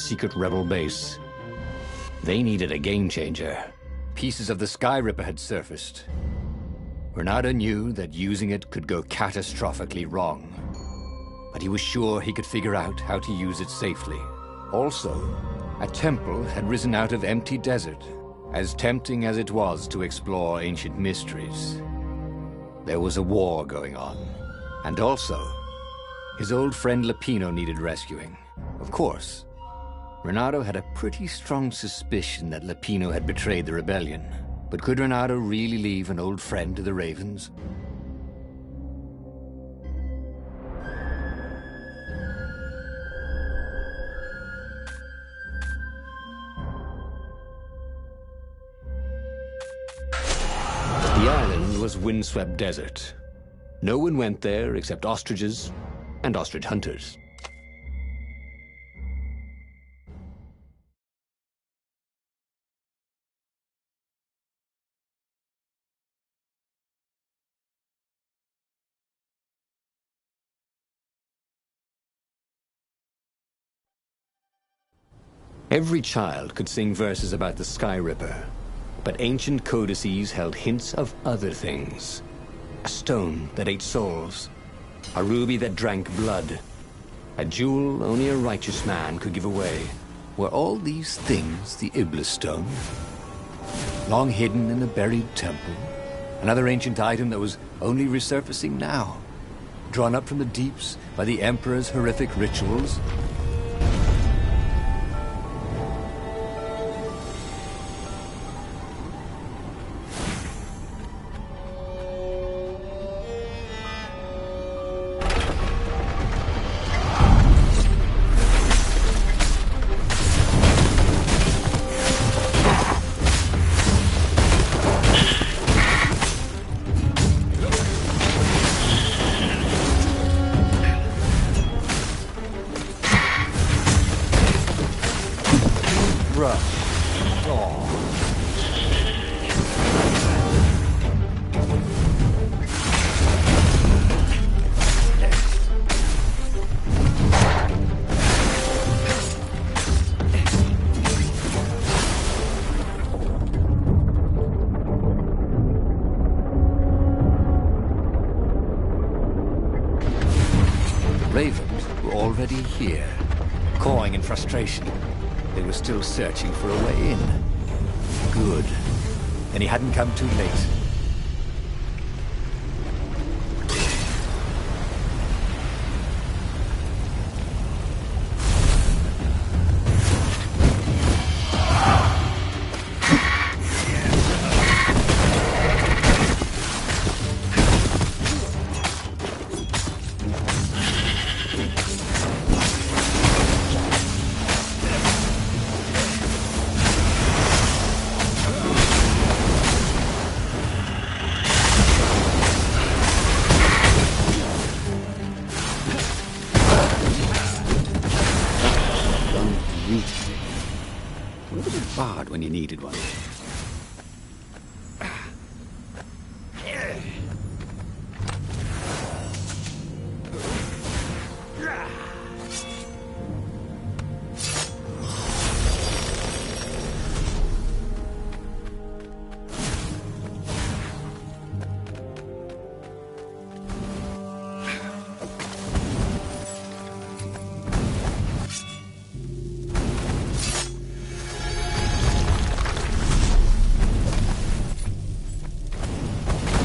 secret rebel base. They needed a game changer. Pieces of the Sky Ripper had surfaced. Renato knew that using it could go catastrophically wrong, but he was sure he could figure out how to use it safely. Also, a temple had risen out of empty desert, as tempting as it was to explore ancient mysteries. There was a war going on, and also, his old friend Lupino needed rescuing. Of course, Renato had a pretty strong suspicion that Lupino had betrayed the rebellion. But could Renato really leave an old friend to the Ravens? The island was windswept desert. No one went there except ostriches and ostrich hunters. Every child could sing verses about the Sky Ripper, but ancient codices held hints of other things. A stone that ate souls, a ruby that drank blood, a jewel only a righteous man could give away. Were all these things the Iblis stone? Long hidden in a buried temple? Another ancient item that was only resurfacing now? Drawn up from the deeps by the Emperor's horrific rituals? Ravens were already here, cawing in frustration. They were still searching for a way in. Good. And he hadn't come too late. When you needed one.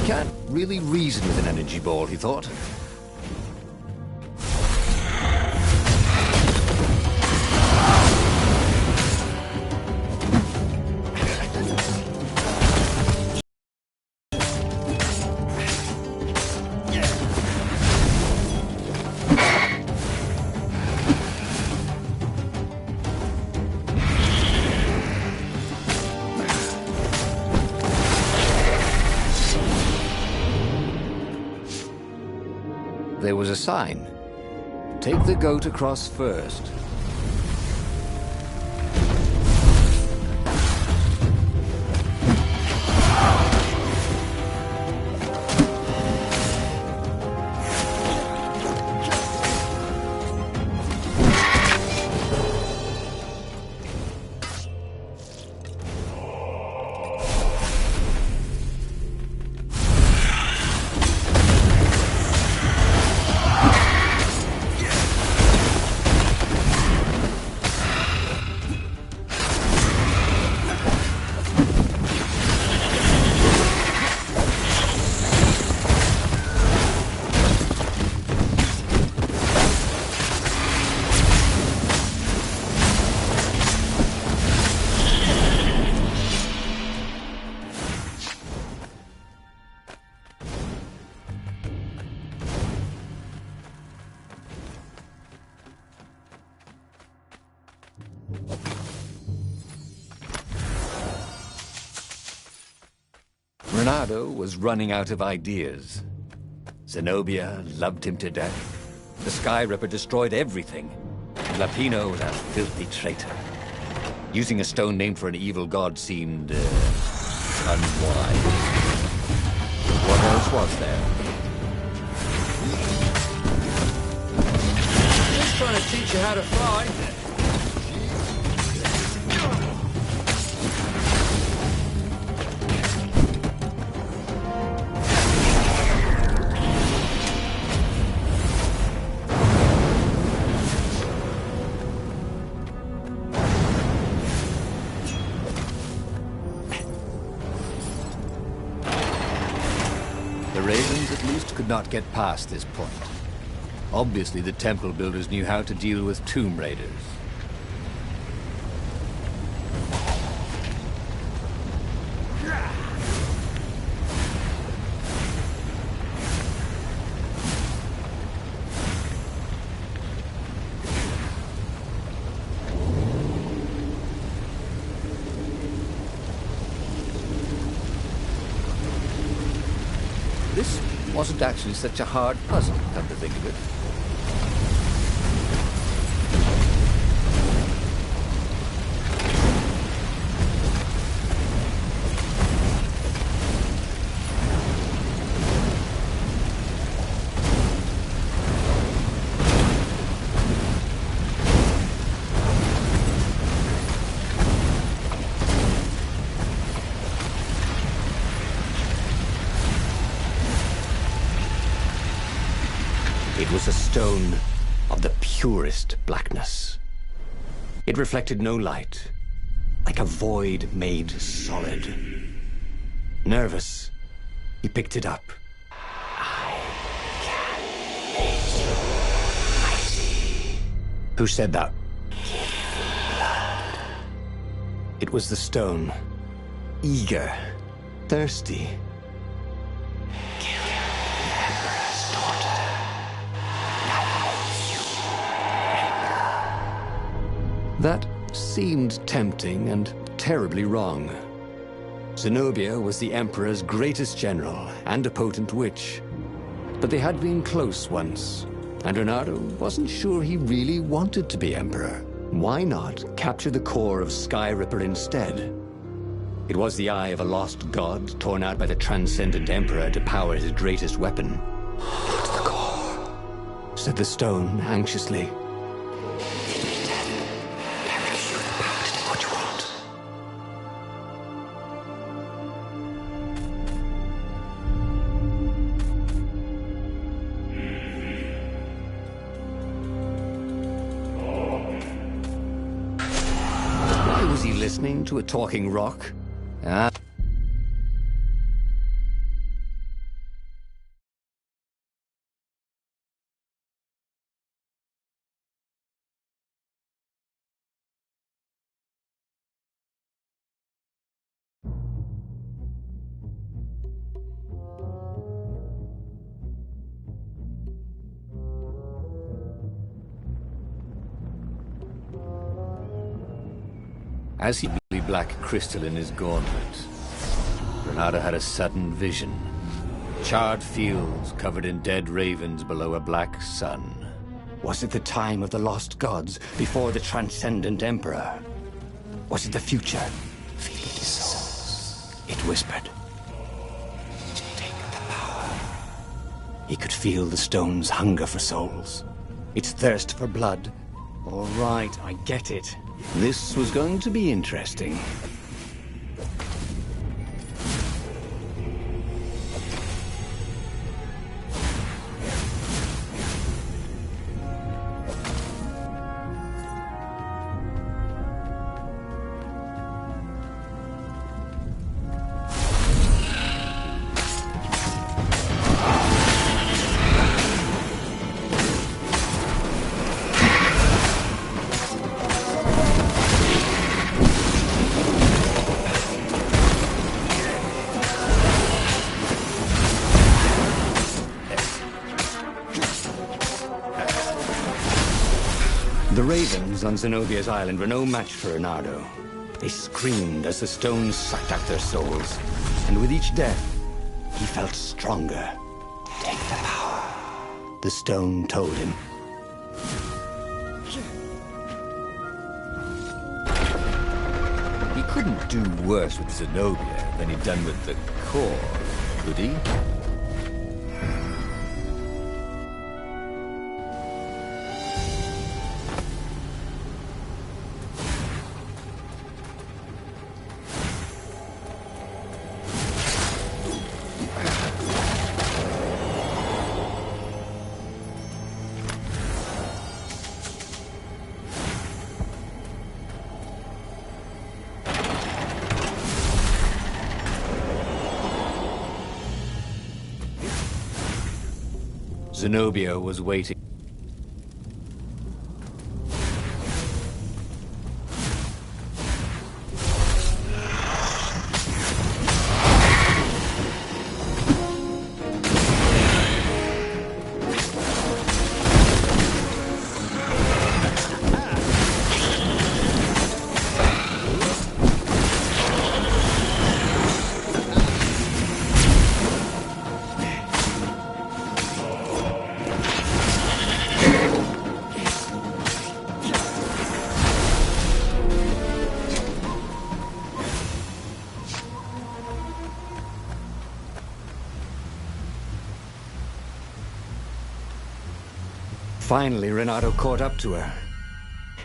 Can't really reason with an energy ball, he thought. There was a sign. Take the goat across first. Renato was running out of ideas. Zenobia loved him to death. The Sky Ripper destroyed everything. And Lapino was a filthy traitor. Using a stone named for an evil god seemed, unwise. What else was there? Just trying to teach you how to fly. Could not get past this point. Obviously, the temple builders knew how to deal with tomb raiders. This wasn't actually such a hard puzzle, come to think of it. It was a stone of the purest blackness. It reflected no light, like a void made solid. Nervous, he picked it up. I can make you mighty. Who said that? Give blood. It was the stone. Eager, thirsty. That seemed tempting and terribly wrong. Zenobia was the Emperor's greatest general and a potent witch. But they had been close once, and Renato wasn't sure he really wanted to be Emperor. Why not capture the core of Sky Ripper instead? It was the eye of a lost god torn out by the Transcendent Emperor to power his greatest weapon. "Not the core," said the stone anxiously. Listening to a talking rock? As he blew black crystal in his gauntlet, Renato had a sudden vision. Charred fields covered in dead ravens below a black sun. Was it the time of the lost gods before the Transcendent Emperor? Was it the future? Feed souls, it whispered. Take the power. He could feel the stone's hunger for souls. Its thirst for blood. All right, I get it. This was going to be interesting. The ravens on Zenobia's island were no match for Renato. They screamed as the stones sucked out their souls, and with each death, he felt stronger. Take the power, the stone told him. He couldn't do worse with Zenobia than he'd done with the core, could he? Zenobia was waiting. Finally, Renato caught up to her.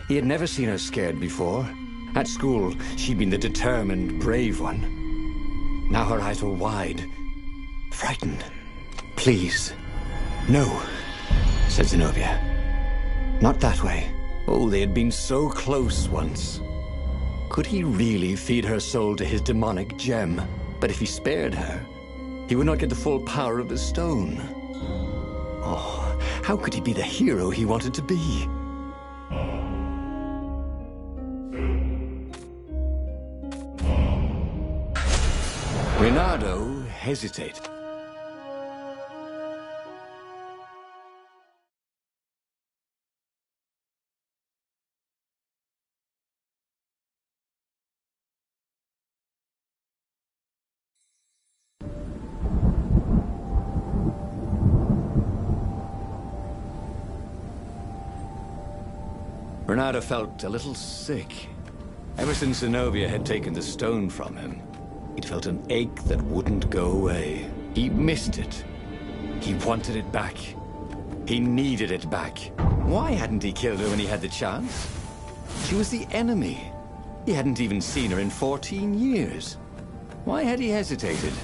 He had never seen her scared before. At school, she'd been the determined, brave one. Now her eyes were wide, frightened. "Please, no," said Zenobia. "Not that way." Oh, they had been so close once. Could he really feed her soul to his demonic gem? But if he spared her, he would not get the full power of the stone. Oh, how could he be the hero he wanted to be? Renato hesitated. Renato felt a little sick. Ever since Zenobia had taken the stone from him, he'd felt an ache that wouldn't go away. He missed it. He wanted it back. He needed it back. Why hadn't he killed her when he had the chance? She was the enemy. He hadn't even seen her in 14 years. Why had he hesitated?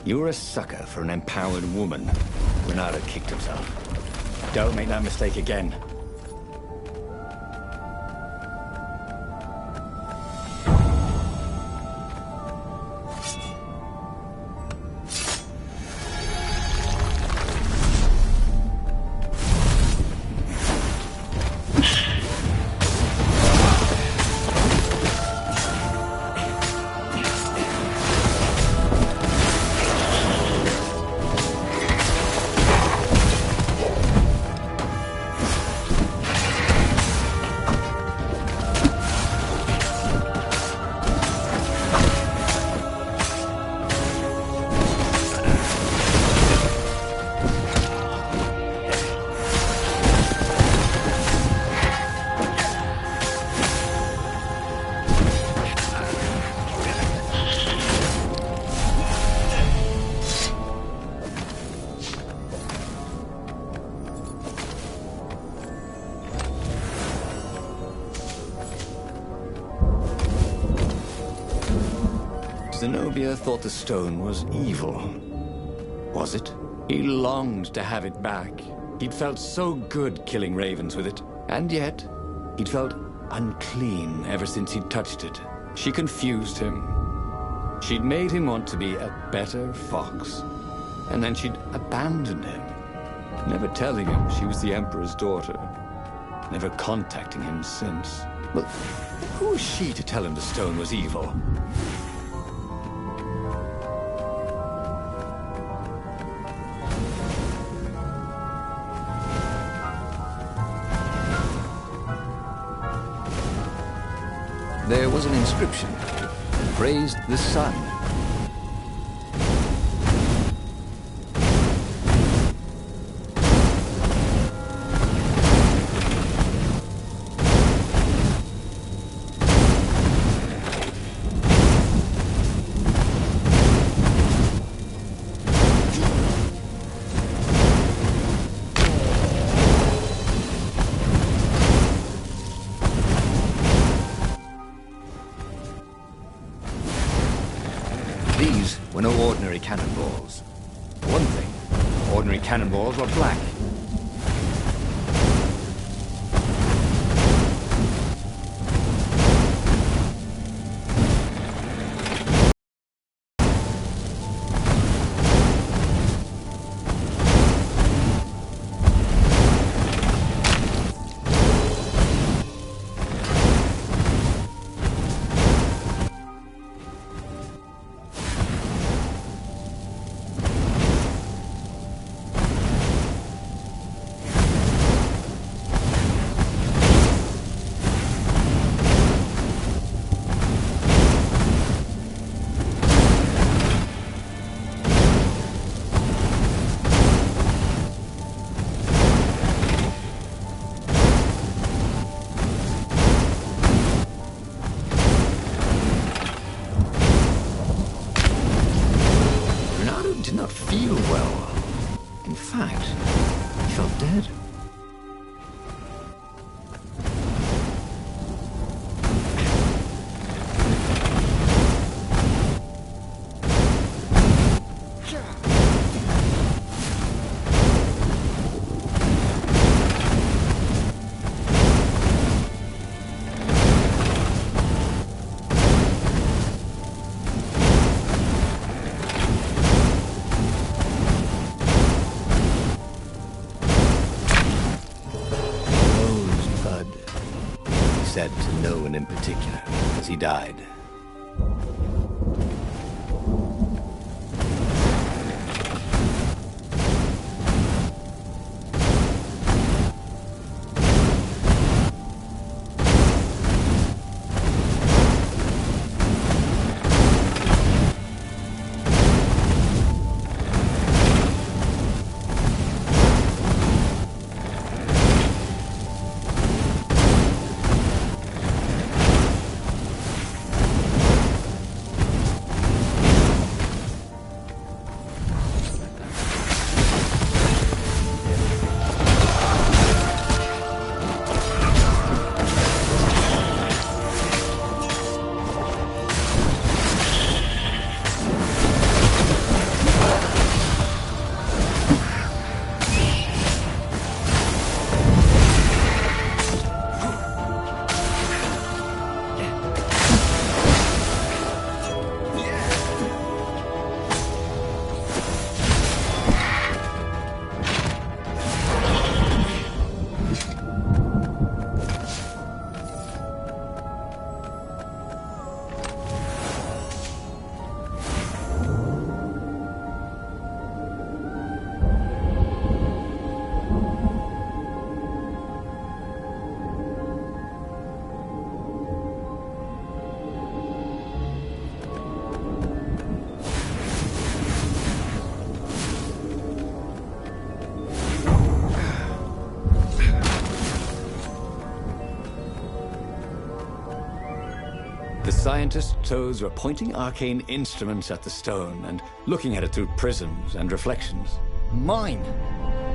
You're a sucker for an empowered woman. Renato kicked himself. Don't make that mistake again. Zenobia thought the stone was evil. Was it? He longed to have it back. He'd felt so good killing ravens with it. And yet, he'd felt unclean ever since he'd touched it. She confused him. She'd made him want to be a better fox. And then she'd abandoned him, never telling him she was the Emperor's daughter. Never contacting him since. Well, who was she to tell him the stone was evil? There was an inscription. Praised the sun. These were no ordinary cannonballs. For one thing, ordinary cannonballs were black. Feel well. In fact, he felt dead. Said to no one in particular as he died. The scientist's toes were pointing arcane instruments at the stone and looking at it through prisms and reflections. Mine,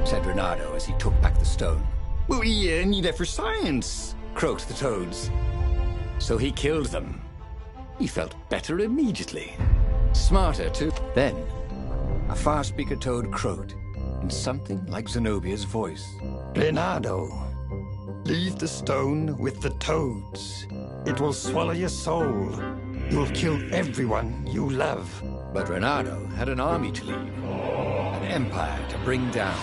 said Renato as he took back the stone. We need it for science, croaked the toads. So he killed them. He felt better immediately. Smarter, too. Then, a far-speaker toad croaked in something like Zenobia's voice. Renato, leave the stone with the toads. It will swallow your soul. You'll kill everyone you love. But Renato had an army to lead, an empire to bring down.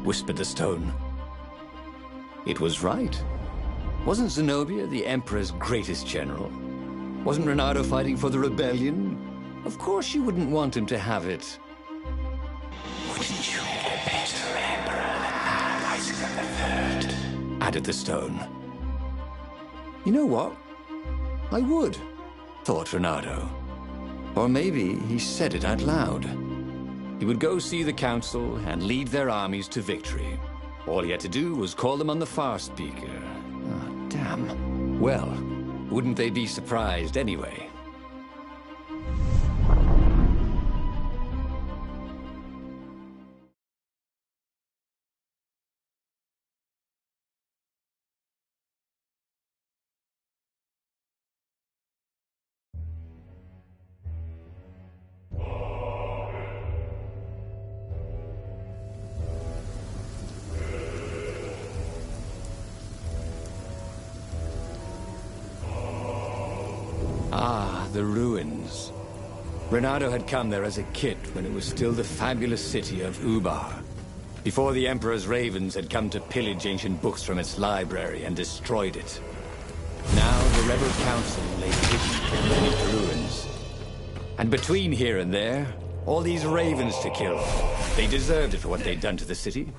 Whispered the stone. It was right. Wasn't Zenobia the Emperor's greatest general? Wasn't Renato fighting for the rebellion? Of course she wouldn't want him to have it. added the stone. You know what? I would, thought Renato. Or maybe he said it out loud. He would go see the council and lead their armies to victory. All he had to do was call them on the far speaker. Oh, damn. Well, wouldn't they be surprised anyway? Ah, the ruins. Renato had come there as a kid when it was still the fabulous city of Ubar, before the Emperor's ravens had come to pillage ancient books from its library and destroyed it. Now the rebel council lay hidden beneath the ruins. And between here and there, all these ravens to kill. They deserved it for what they'd done to the city.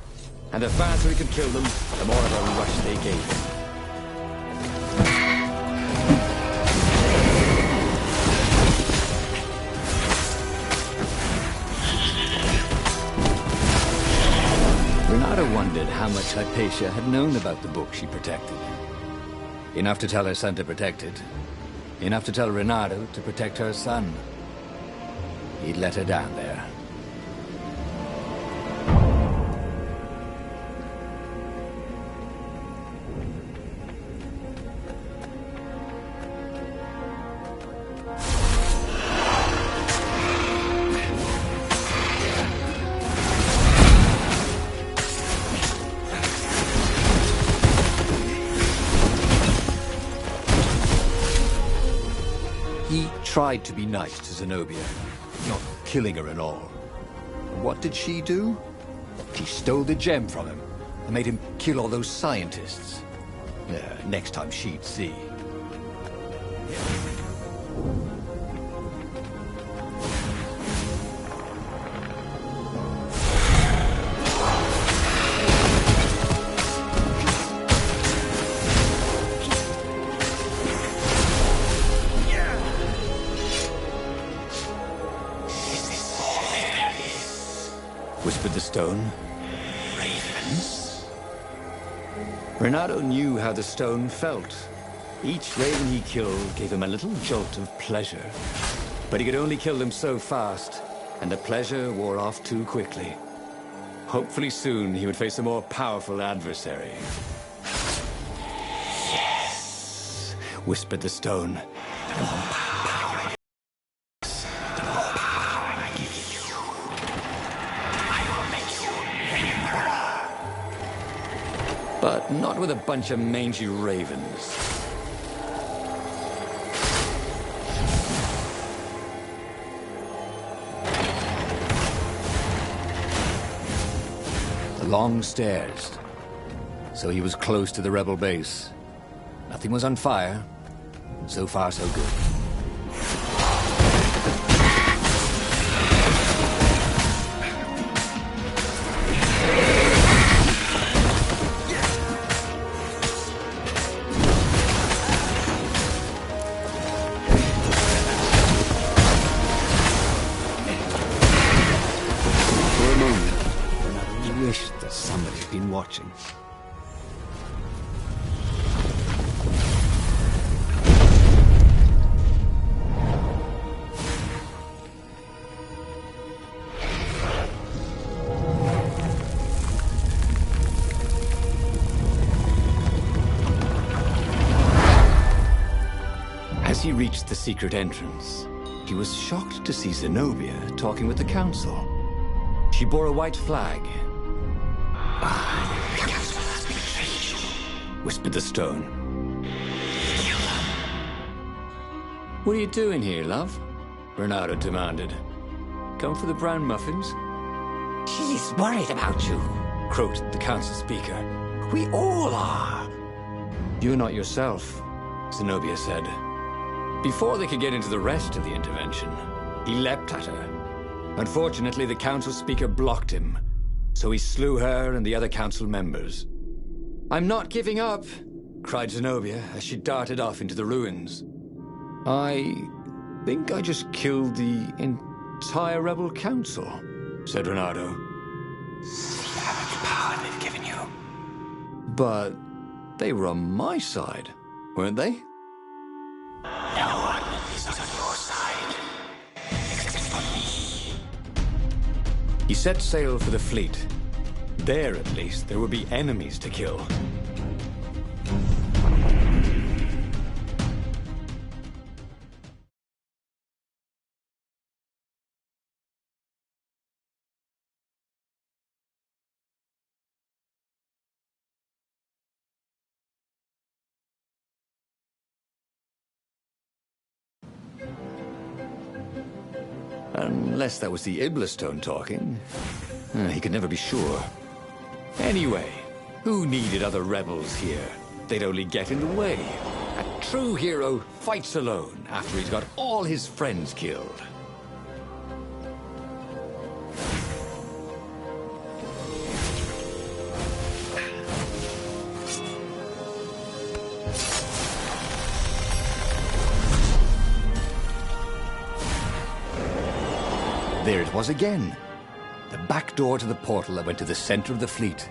And the faster we could kill them, the more of a rush they gave them. Renato wondered how much Hypatia had known about the book she protected. Enough to tell her son to protect it. Enough to tell Renato to protect her son. He'd let her down there. He tried to be nice to Zenobia, not killing her and all. What did she do? She stole the gem from him and made him kill all those scientists. Next time she'd see. Whispered the stone. Ravens? Renato knew how the stone felt. Each raven he killed gave him a little jolt of pleasure. But he could only kill them so fast, and the pleasure wore off too quickly. Hopefully soon he would face a more powerful adversary. Yes, whispered the stone. The more power I possess, the more power I give you. I will make you emperor. But not with a bunch of mangy ravens. The long stairs. So he was close to the rebel base. Nothing was on fire. So far, so good. For a moment, I wished that somebody had been watching. As he reached the secret entrance, he was shocked to see Zenobia talking with the council. She bore a white flag. "Ah, the council has betrayed you," whispered the stone. "Kill them." "What are you doing here, love?" Renato demanded. "Come for the brown muffins?" "She's worried about you," croaked the council speaker. "We all are." "You're not yourself," Zenobia said. Before they could get into the rest of the intervention, he leapt at her. Unfortunately, the council speaker blocked him, so he slew her and the other council members. I'm not giving up, cried Zenobia as she darted off into the ruins. I think I just killed the entire rebel council, said Renato. See how much power they've given you. But they were on my side, weren't they? No one is on your side, except for me. He set sail for the fleet. There, at least, there would be enemies to kill. Unless that was the Iblastone talking. He could never be sure. Anyway, who needed other rebels here? They'd only get in the way. A true hero fights alone after he's got all his friends killed. There it was again. The back door to the portal that went to the center of the fleet.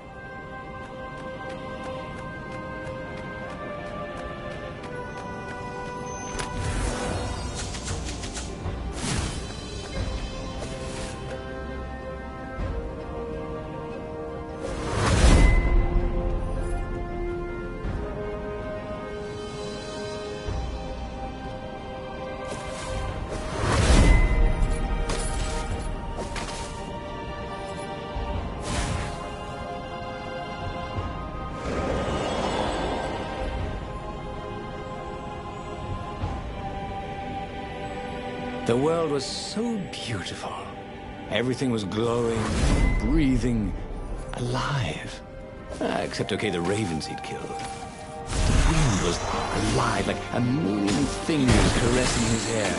The world was so beautiful. Everything was glowing, breathing, alive. Except, okay, the ravens he'd killed. The wind was alive, like a million fingers caressing his hair.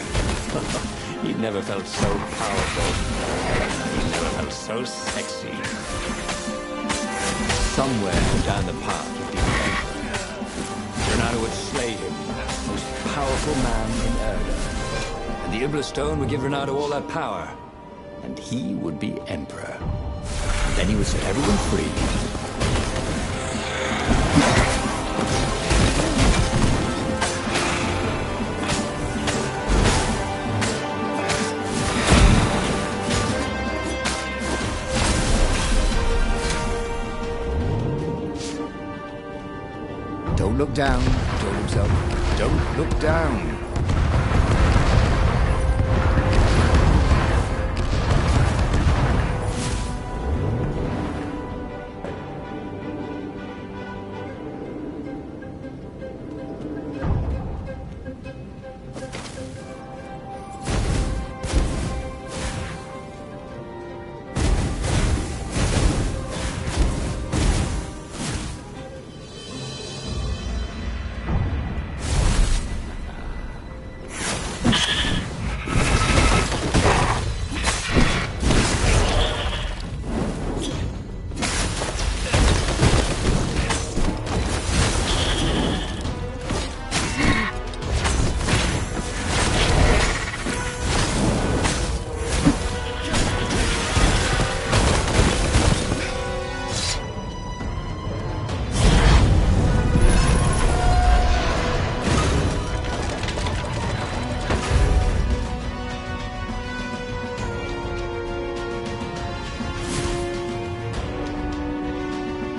He'd never felt so powerful. He'd never felt so sexy. Somewhere down the path would be the Emperor. Renato would slay him, most powerful man in Erda. And the Iblastone would give Renato all that power, and he would be Emperor. And then he would set everyone free. Don't look down, he told himself. Don't look down.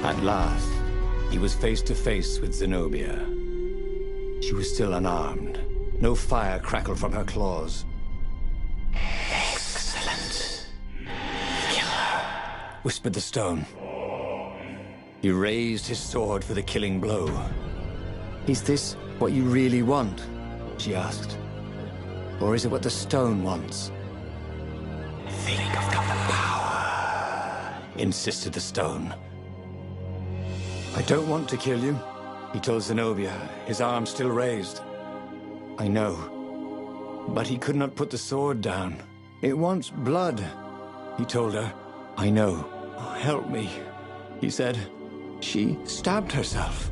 At last, he was face to face with Zenobia. She was still unarmed. No fire crackled from her claws. Excellent. Kill her, Whispered the stone. He raised his sword for the killing blow. Is this what you really want? She asked. Or is it what the stone wants? Think of the power, Insisted the stone. I don't want to kill you, he told Zenobia, his arm still raised. I know, but he could not put the sword down. It wants blood, he told her. I know. Help me, he said. She stabbed herself.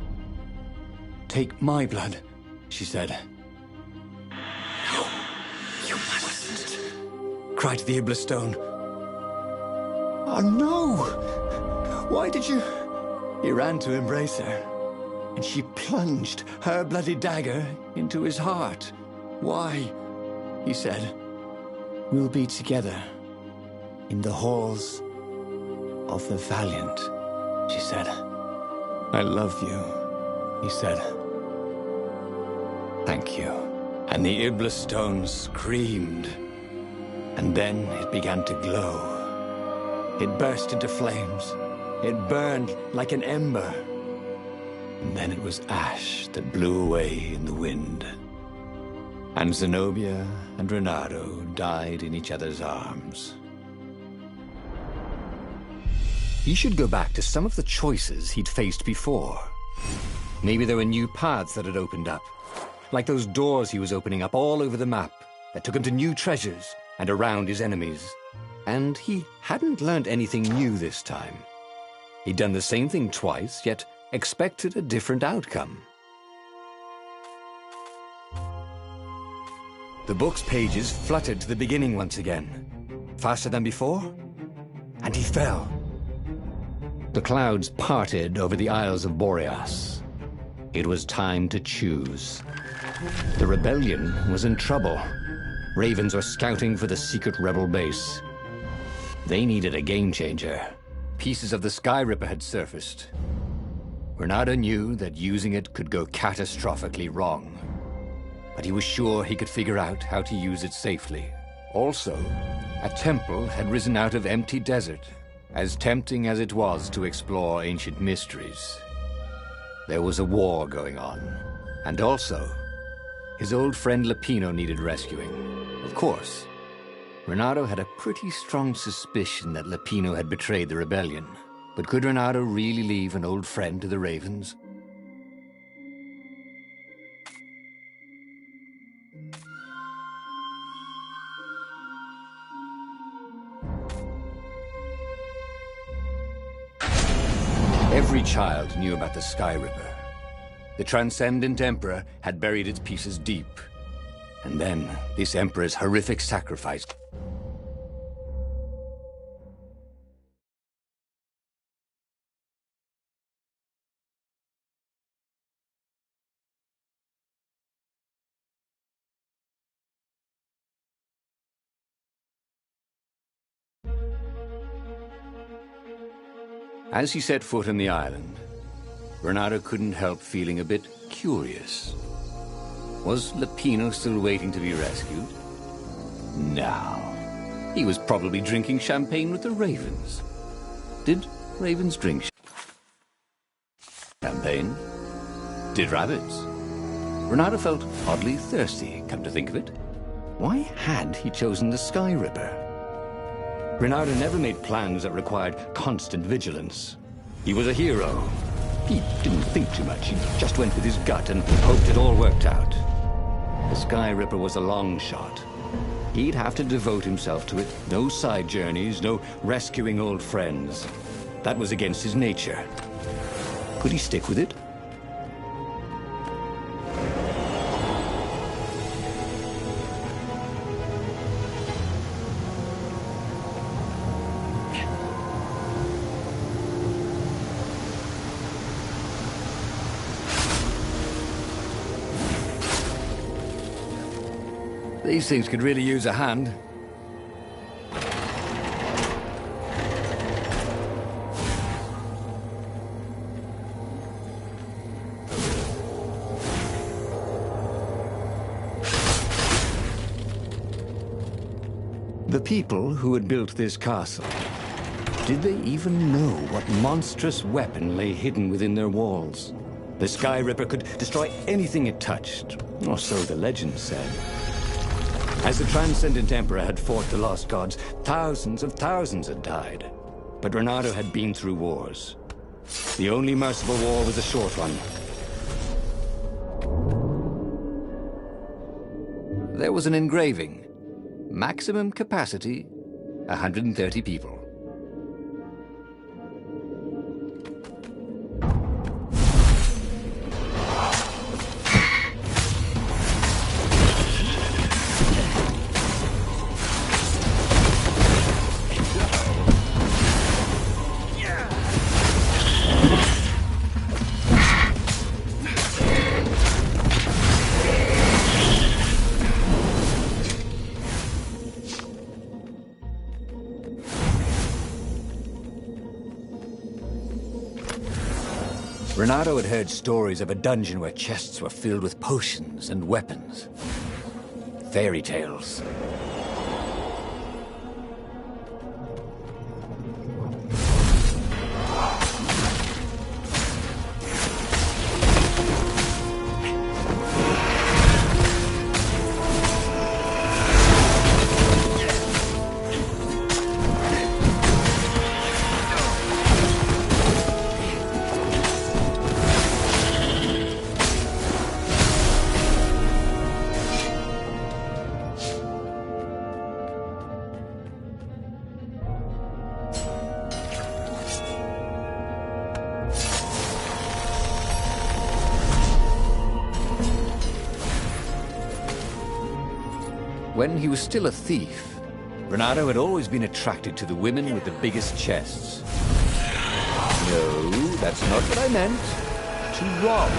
"Take my blood," she said. "No, you mustn't," cried the Iblis Stone. "Oh, no! Why did you—" He ran to embrace her, and she plunged her bloody dagger into his heart. "Why?" he said. "We'll be together in the halls of the Valiant," she said. "I love you," he said. "Thank you." And the Iblis Stone screamed, and then it began to glow. It burst into flames. It burned like an ember. And then it was ash that blew away in the wind. And Zenobia and Renato died in each other's arms. He should go back to some of the choices he'd faced before. Maybe there were new paths that had opened up, like those doors he was opening up all over the map that took him to new treasures and around his enemies. And he hadn't learned anything new this time. He'd done the same thing twice, yet expected a different outcome. The book's pages fluttered to the beginning once again, faster than before, and he fell. The clouds parted over the Isles of Boreas. It was time to choose. The rebellion was in trouble. Ravens were scouting for the secret rebel base. They needed a game changer. Pieces of the Sky Ripper had surfaced. Renato knew that using it could go catastrophically wrong, but he was sure he could figure out how to use it safely. Also, a temple had risen out of empty desert, as tempting as it was to explore ancient mysteries. There was a war going on, and also, his old friend Lupino needed rescuing. Of course, Renato had a pretty strong suspicion that Lupino had betrayed the rebellion. But could Renato really leave an old friend to the Ravens? Every child knew about the Sky Ripper. The Transcendent Emperor had buried its pieces deep. And then, this Emperor's horrific sacrifice. As he set foot on the island, Renato couldn't help feeling a bit curious. Was Lupino still waiting to be rescued? No. He was probably drinking champagne with the ravens. Did ravens drink champagne? Did rabbits? Renato felt oddly thirsty, come to think of it. Why had he chosen the Sky Ripper? Renato never made plans that required constant vigilance. He was a hero. He didn't think too much. He just went with his gut and hoped it all worked out. The Sky Ripper was a long shot. He'd have to devote himself to it. No side journeys, no rescuing old friends. That was against his nature. Could he stick with it? These things could really use a hand. The people who had built this castle, did they even know what monstrous weapon lay hidden within their walls? The Sky Ripper could destroy anything it touched, or so the legend said. As the Transcendent Emperor had fought the Lost Gods, thousands of thousands had died. But Renato had been through wars. The only merciful war was a short one. There was an engraving. Maximum capacity, 130 people. Renato had heard stories of a dungeon where chests were filled with potions and weapons. Fairy tales. When he was still a thief, Renato had always been attracted to the women with the biggest chests. No, that's not what I meant. To rob.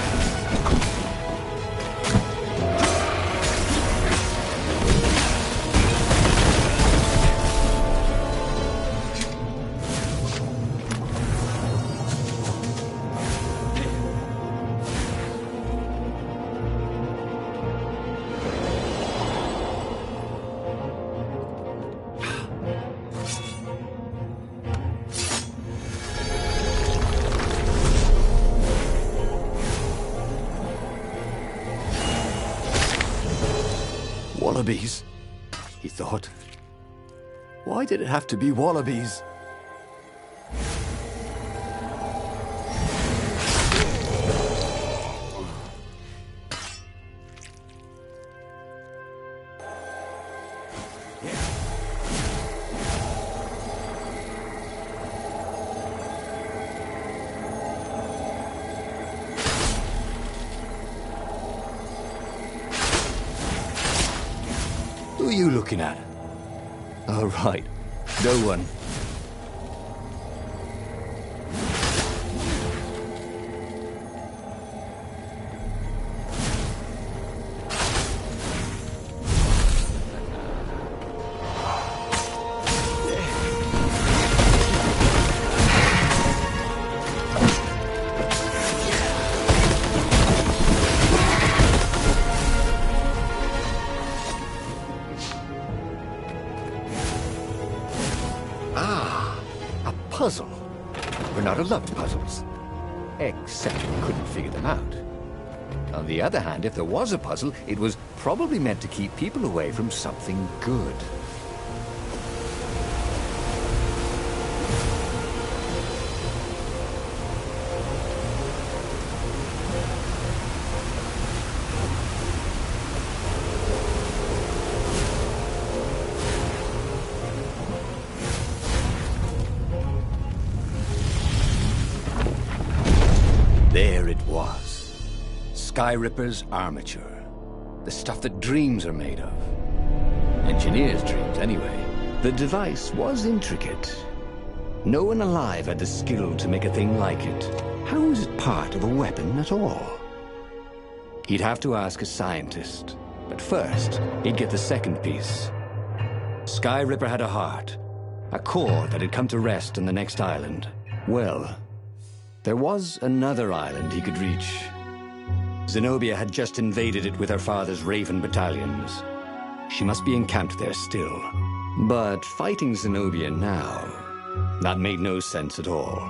Wallabies, he thought. Why did it have to be wallabies? Who are you looking at? Oh, right. No one. Puzzle. Renato loved puzzles. Except he couldn't figure them out. On the other hand, if there was a puzzle, it was probably meant to keep people away from something good. There it was. Skyripper's armature. The stuff that dreams are made of. Engineers' dreams, anyway. The device was intricate. No one alive had the skill to make a thing like it. How was it part of a weapon at all? He'd have to ask a scientist. But first, he'd get the second piece. Skyripper had a heart. A core that had come to rest on the next island. Well, there was another island he could reach. Zenobia had just invaded it with her father's Raven battalions. She must be encamped there still. But fighting Zenobia now, that made no sense at all.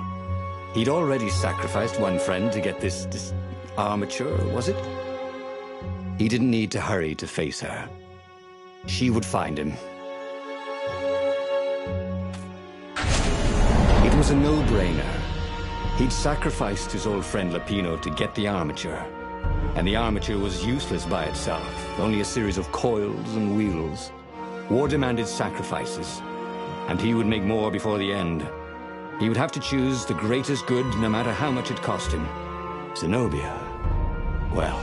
He'd already sacrificed one friend to get this armature, was it? He didn't need to hurry to face her. She would find him. It was a no-brainer. He'd sacrificed his old friend Lapino to get the armature. And the armature was useless by itself, only a series of coils and wheels. War demanded sacrifices, and he would make more before the end. He would have to choose the greatest good, no matter how much it cost him. Zenobia. Well,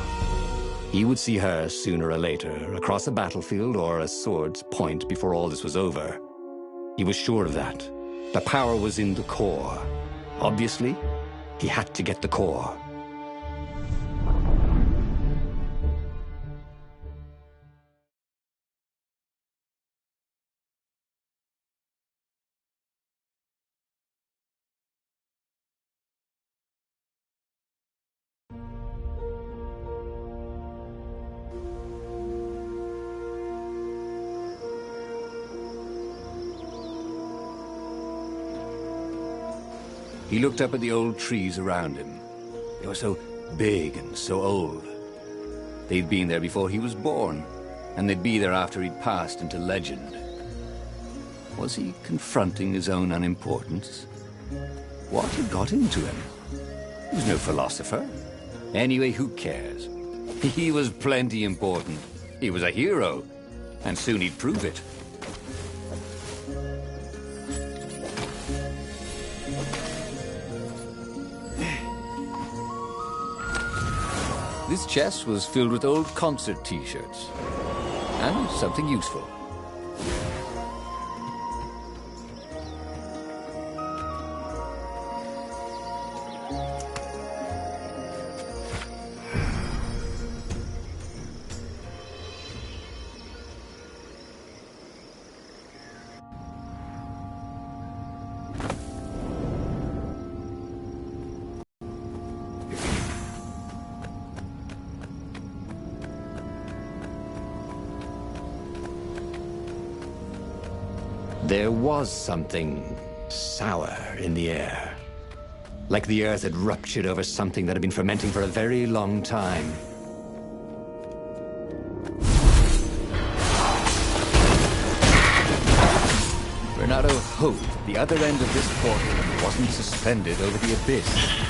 he would see her sooner or later, across a battlefield or a sword's point before all this was over. He was sure of that. The power was in the core. Obviously, he had to get the core. He looked up at the old trees around him. They were so big and so old. They'd been there before he was born, and they'd be there after he'd passed into legend. Was he confronting his own unimportance? What had got into him? He was no philosopher. Anyway, who cares? He was plenty important. He was a hero, and soon he'd prove it. This chest was filled with old concert t-shirts, and something useful. There was something sour in the air. Like the earth had ruptured over something that had been fermenting for a very long time. Renato hoped the other end of this portal wasn't suspended over the abyss.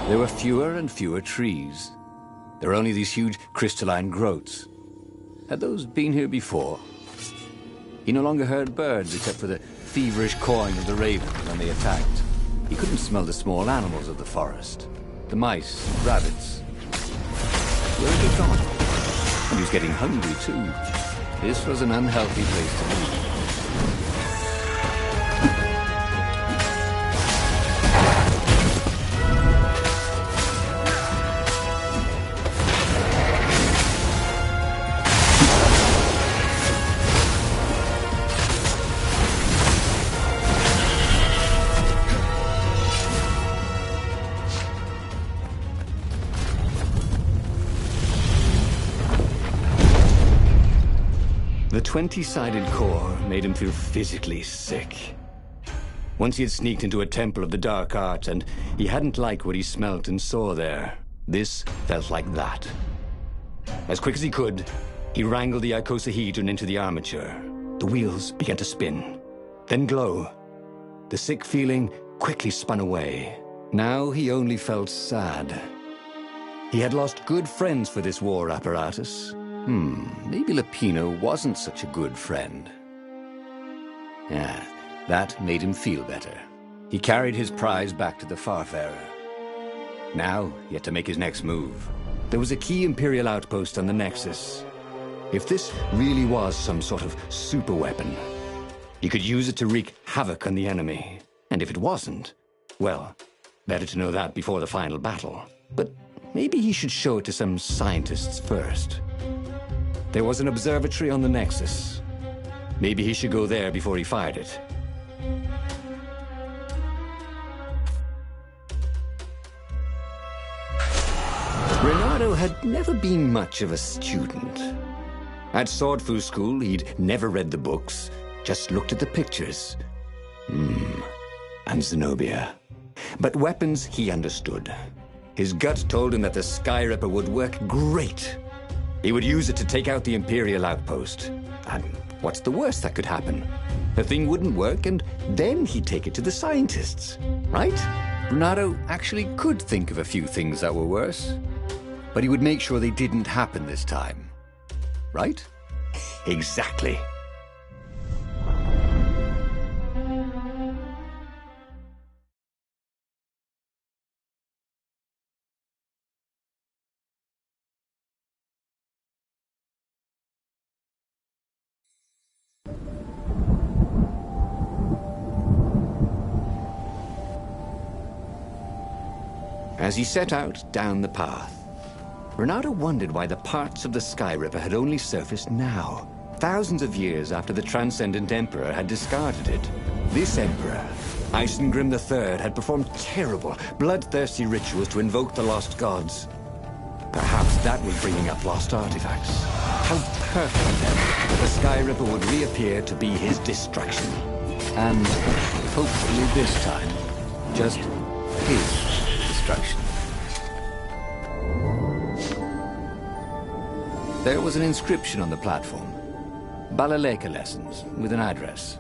There were fewer and fewer trees. There were only these huge crystalline growths. Had those been here before? He no longer heard birds except for the feverish cawing of the ravens when they attacked. He couldn't smell the small animals of the forest. The mice, rabbits. Where had they gone? And he was getting hungry too. This was an unhealthy place to be. The 20-sided core made him feel physically sick. Once he had sneaked into a temple of the dark arts, and he hadn't liked what he smelt and saw there. This felt like that. As quick as he could, he wrangled the icosahedron into the armature. The wheels began to spin, then glow. The sick feeling quickly spun away. Now he only felt sad. He had lost good friends for this war apparatus. Maybe Lapino wasn't such a good friend. Yeah, that made him feel better. He carried his prize back to the Farfarer. Now, he had to make his next move. There was a key Imperial outpost on the Nexus. If this really was some sort of super weapon, he could use it to wreak havoc on the enemy. And if it wasn't, well, better to know that before the final battle. But maybe he should show it to some scientists first. There was an observatory on the Nexus. Maybe he should go there before he fired it. Renato had never been much of a student. At Swordfu School, he'd never read the books, just looked at the pictures. And Zenobia. But weapons he understood. His gut told him that the Skyripper would work great. He would use it to take out the Imperial outpost. And what's the worst that could happen? The thing wouldn't work, and then he'd take it to the scientists, right? Renato actually could think of a few things that were worse. But he would make sure they didn't happen this time. Right? Exactly. As he set out down the path, Renato wondered why the parts of the Skyripper had only surfaced now. thousands of years after the Transcendent Emperor had discarded it. This Emperor, Isengrim III, had performed terrible, bloodthirsty rituals to invoke the lost gods. Perhaps that was bringing up lost artifacts. How perfect, then, that the Sky Ripper would reappear to be his destruction. And, hopefully this time, just his destruction. There was an inscription on the platform. Balaleka lessons, with an address.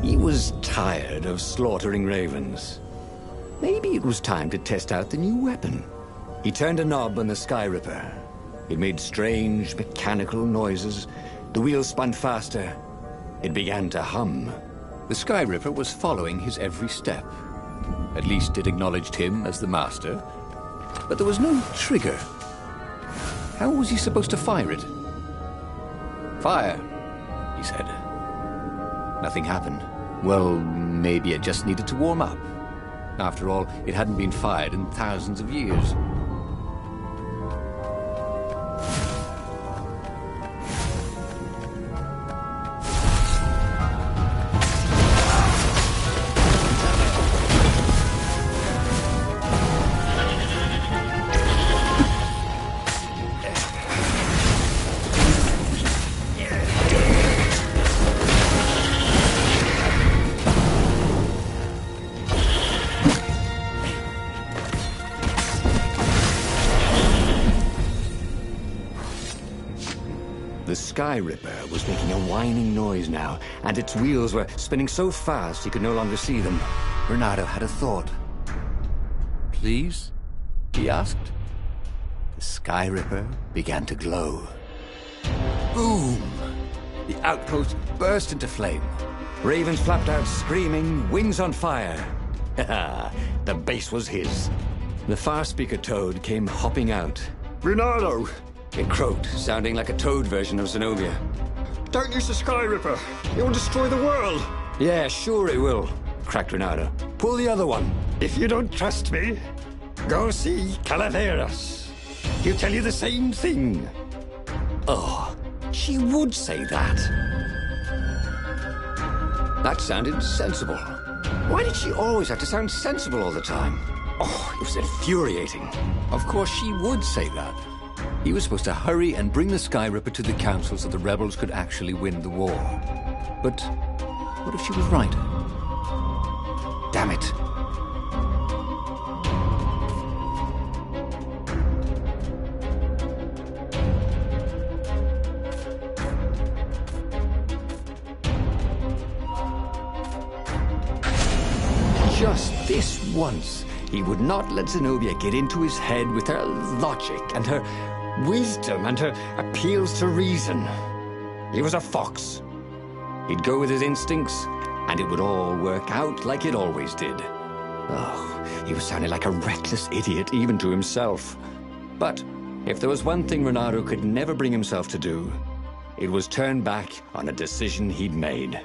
He was tired of slaughtering ravens. Maybe it was time to test out the new weapon. He turned a knob on the Sky Ripper. It made strange, mechanical noises. The wheels spun faster. It began to hum. The Sky Ripper was following his every step. At least it acknowledged him as the master. But there was no trigger. How was he supposed to fire it? Fire, he said. Nothing happened. Well, maybe it just needed to warm up. After all, it hadn't been fired in thousands of years. The Sky Ripper was making a whining noise now, and its wheels were spinning so fast he could no longer see them. Bernardo had a thought. "Please?" he asked. The Sky Ripper began to glow. Boom! The outpost burst into flame. Ravens flapped out screaming, wings on fire. The base was his. The far speaker toad came hopping out. "Bernardo!" It croaked, sounding like a toad version of Zenobia. Don't use the Sky Ripper. It will destroy the world. "Yeah, sure it will," cracked Renato. "Pull the other one." If you don't trust me, go see Calaveras. He'll tell you the same thing. Oh, she would say that. That sounded sensible. Why did she always have to sound sensible all the time? Oh, it was infuriating. Of course she would say that. He was supposed to hurry and bring the Sky Ripper to the council so the rebels could actually win the war. But what if she was right? Damn it. Just this once, he would not let Zenobia get into his head with her logic and her wisdom and her appeals to reason. He was a fox. He'd go with his instincts, and it would all work out like it always did. Oh, he was sounding like a reckless idiot, even to himself. But if there was one thing Renato could never bring himself to do, it was turn back on a decision he'd made.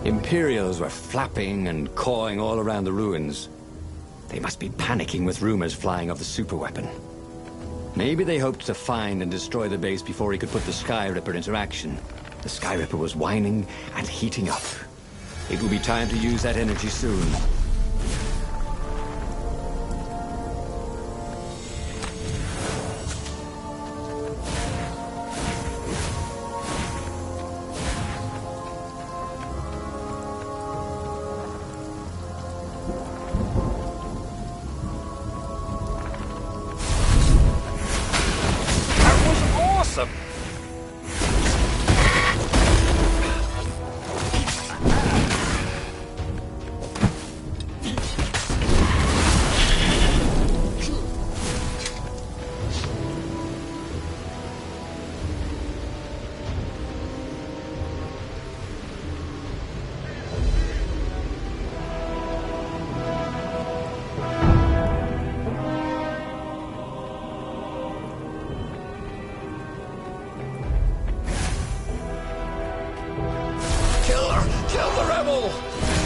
Imperials were flapping and cawing all around the ruins. They must be panicking with rumors flying of the superweapon. Maybe they hoped to find and destroy the base before he could put the Sky Ripper into action. The Sky Ripper was whining and heating up. It will be time to use that energy soon.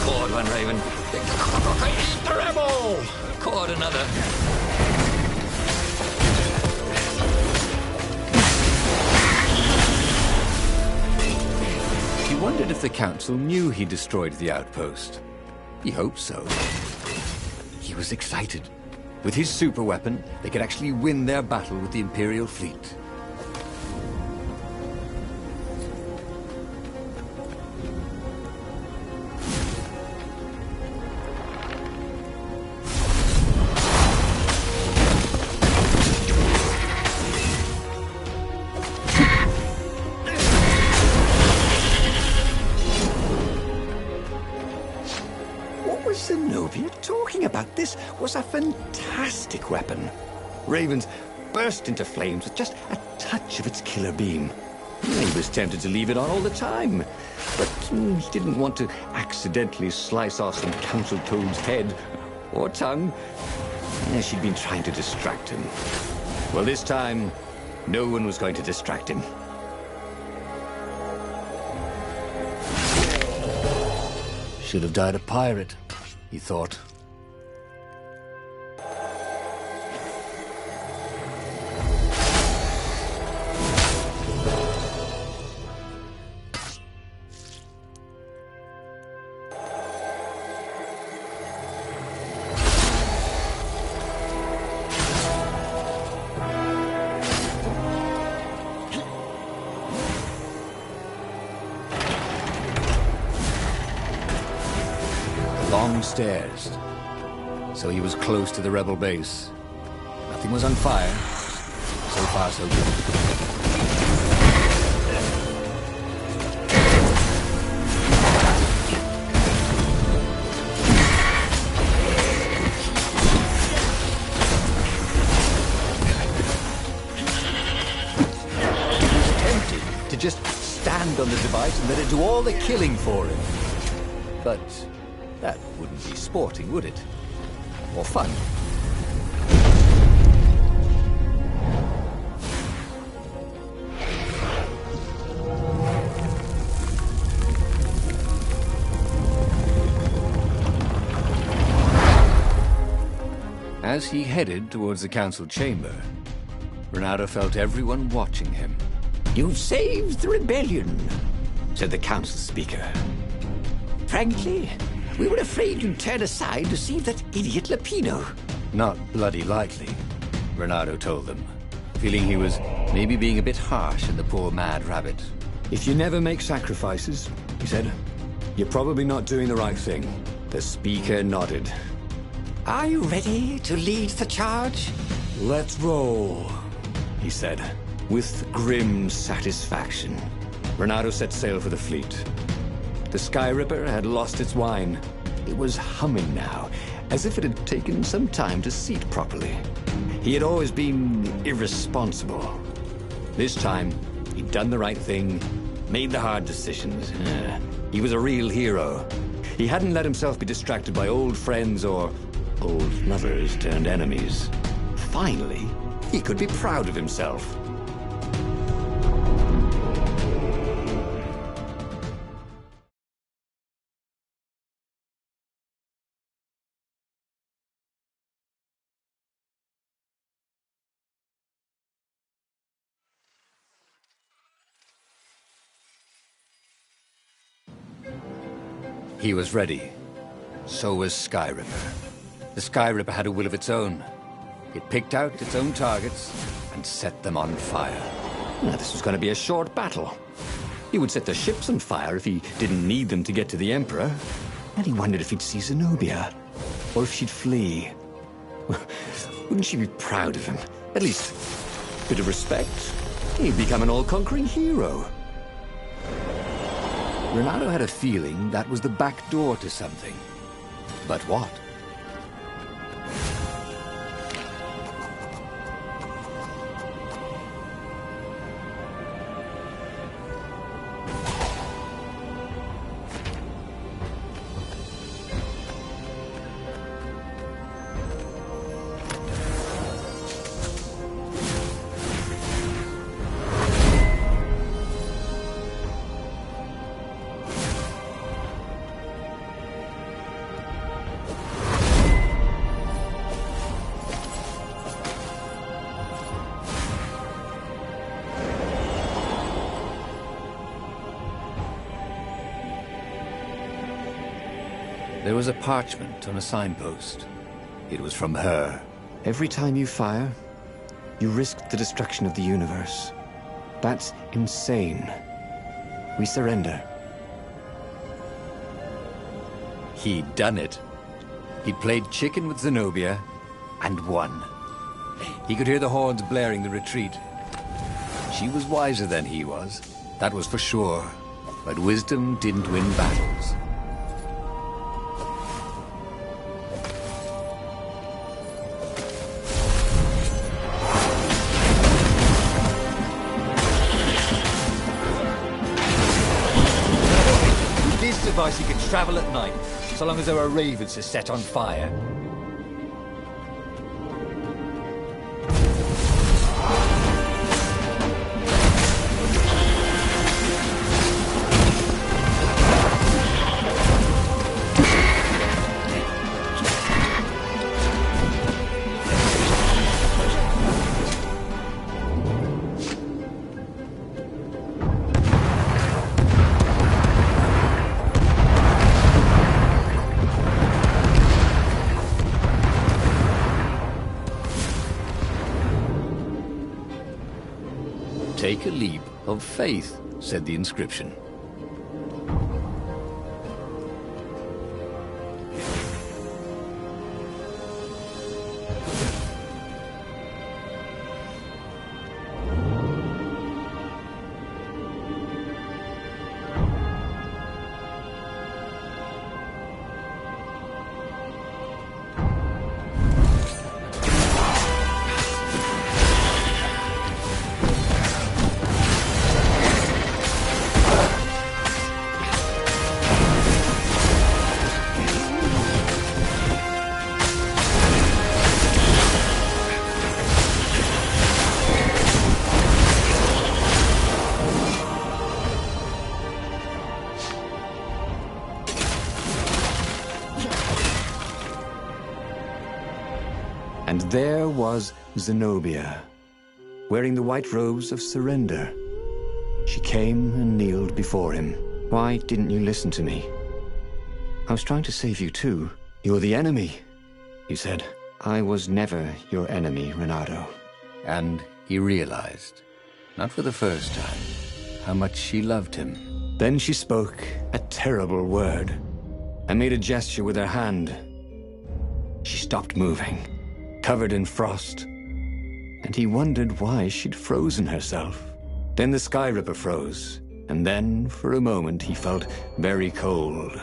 Caught one, Raven. Eat the rebel! Caught another. He wondered if the Council knew he destroyed the outpost. He hoped so. He was excited. With his superweapon, they could actually win their battle with the Imperial fleet. Zenobia talking about? This was a fantastic weapon. Ravens burst into flames with just a touch of its killer beam. He was tempted to leave it on all the time, but he didn't want to accidentally slice off some council toad's head or tongue. She'd been trying to distract him. Well, this time, no one was going to distract him. Should have died a pirate, he thought. Long stairs. So he was close to the rebel base. Nothing was on fire. So far, so good. Tempted to just stand on the device and let it do all the killing for him. But that wouldn't be sporting, would it? Or fun? As he headed towards the council chamber, Renato felt everyone watching him. "You've saved the rebellion," said the council speaker. "Frankly, we were afraid you'd turn aside to see that idiot Lapino." Not bloody likely, Renato told them, feeling he was maybe being a bit harsh on the poor mad rabbit. "If you never make sacrifices," he said, "you're probably not doing the right thing." The speaker nodded. "Are you ready to lead the charge?" "Let's roll," he said, with grim satisfaction. Renato set sail for the fleet. The Sky Ripper had lost its whine. It was humming now, as if it had taken some time to seat properly. He had always been irresponsible. This time, he'd done the right thing, made the hard decisions. He was a real hero. He hadn't let himself be distracted by old friends or old lovers turned enemies. Finally, he could be proud of himself. He was ready. So was Skyripper. The Skyripper had a will of its own. It picked out its own targets and set them on fire. Now, this was going to be a short battle. He would set the ships on fire if he didn't need them to get to the Emperor. And he wondered if he'd see Zenobia, or if she'd flee. Wouldn't she be proud of him? At least a bit of respect. He'd become an all-conquering hero. Renato had a feeling that was the back door to something. But what? There was a parchment on a signpost. It was from her. Every time you fire, you risk the destruction of the universe. That's insane. We surrender. He'd done it. He'd played chicken with Zenobia and won. He could hear the horns blaring the retreat. She was wiser than he was, that was for sure. But wisdom didn't win battles. He could travel at night, so long as there were ravens to set on fire. Take a leap of faith, said the inscription. And there was Zenobia, wearing the white robes of surrender. She came and kneeled before him. Why didn't you listen to me? I was trying to save you too. You're the enemy, you said. I was never your enemy, Renato. And he realized, not for the first time, how much she loved him. Then she spoke a terrible word and made a gesture with her hand. She stopped moving, covered in frost, and he wondered why she'd frozen herself. Then the Skyripper froze, and then, for a moment, he felt very cold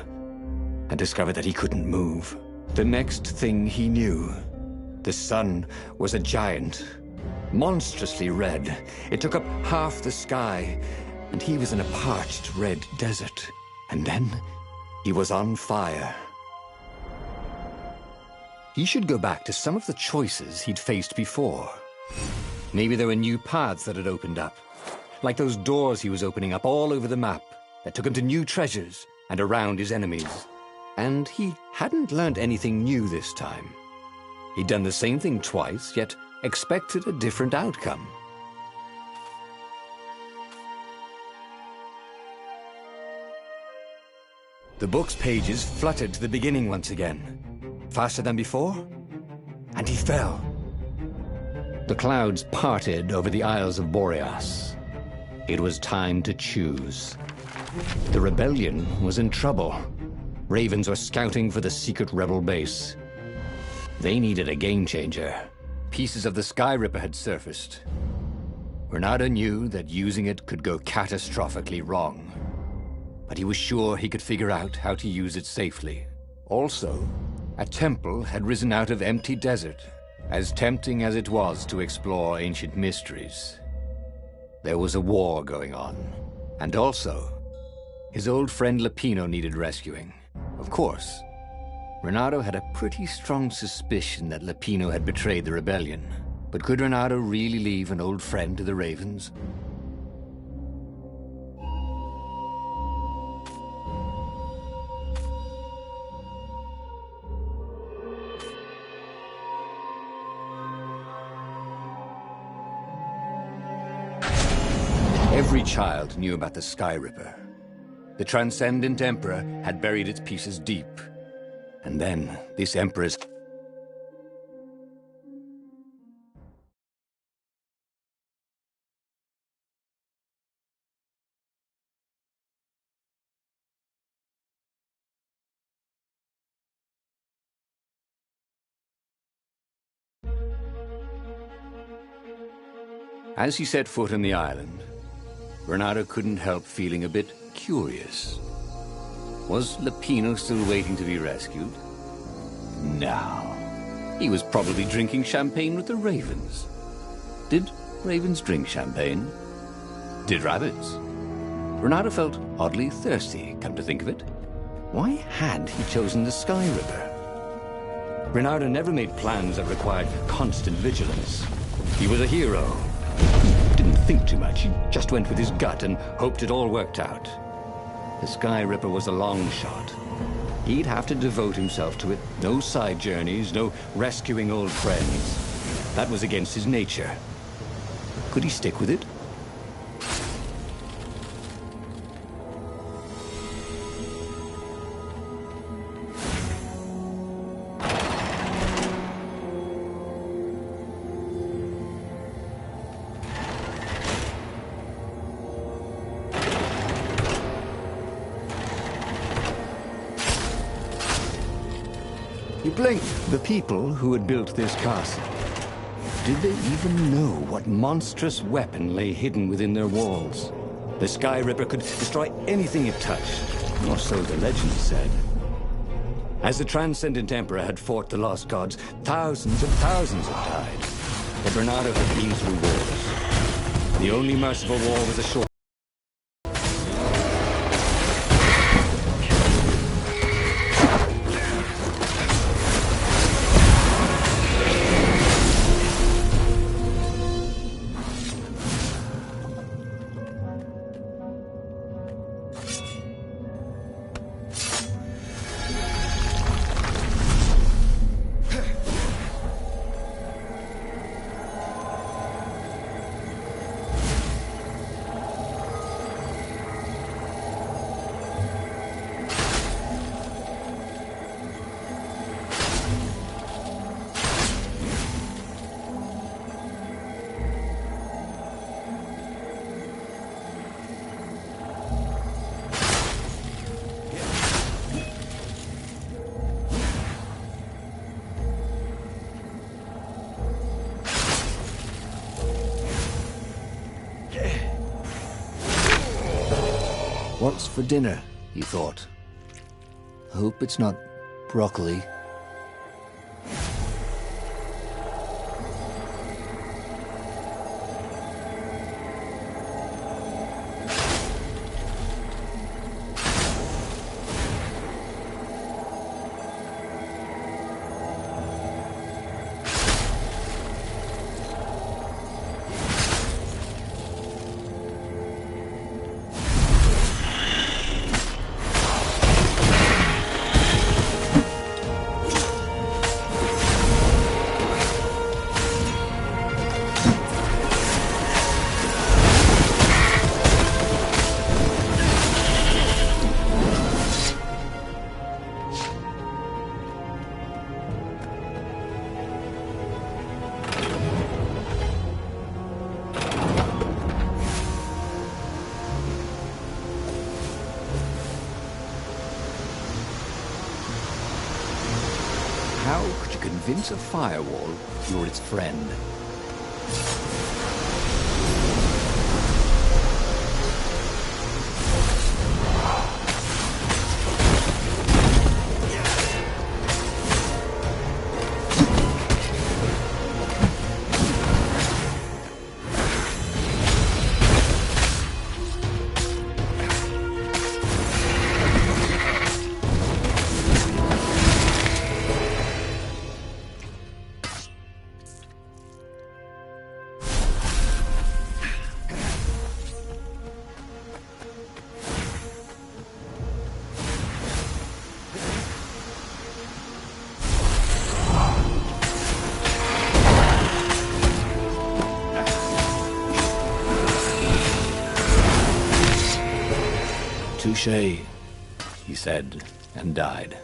and discovered that he couldn't move. The next thing he knew, the sun was a giant, monstrously red. It took up half the sky, and he was in a parched red desert. And then he was on fire. He should go back to some of the choices he'd faced before. Maybe there were new paths that had opened up, like those doors he was opening up all over the map that took him to new treasures and around his enemies. And he hadn't learned anything new this time. He'd done the same thing twice, yet expected a different outcome. The book's pages fluttered to the beginning once again. Faster than before, and he fell. The clouds parted over the Isles of Boreas. It was time to choose. The rebellion was in trouble. Ravens were scouting for the secret rebel base. They needed a game changer. Pieces of the Sky Ripper had surfaced. Renato knew that using it could go catastrophically wrong, but he was sure he could figure out how to use it safely. Also, a temple had risen out of empty desert, as tempting as it was to explore ancient mysteries. There was a war going on, and also, his old friend Lupino needed rescuing. Of course, Renato had a pretty strong suspicion that Lupino had betrayed the rebellion, but could Renato really leave an old friend to the Ravens? Every child knew about the Sky Ripper. The Transcendent Emperor had buried its pieces deep. And then, this Emperor's... As he set foot on the island, Renato couldn't help feeling a bit curious. Was Lupino still waiting to be rescued? No. He was probably drinking champagne with the ravens. Did ravens drink champagne? Did rabbits? Renato felt oddly thirsty, come to think of it. Why had he chosen the Sky River? Renato never made plans that required constant vigilance. He was a hero. Didn't think too much. He just went with his gut and hoped it all worked out. The Sky Ripper was a long shot. He'd have to devote himself to it. No side journeys, no rescuing old friends. That was against his nature. Could he stick with it? He blinked. The people who had built this castle, did they even know what monstrous weapon lay hidden within their walls? The Sky Ripper could destroy anything it touched, or so the legend said. As the Transcendent Emperor had fought the Lost Gods, thousands and thousands had died. But Renato had been through wars. The only merciful war was a short... What's for dinner, he thought. I hope it's not broccoli. convince a firewall you're its friend. Touché, he said, and died.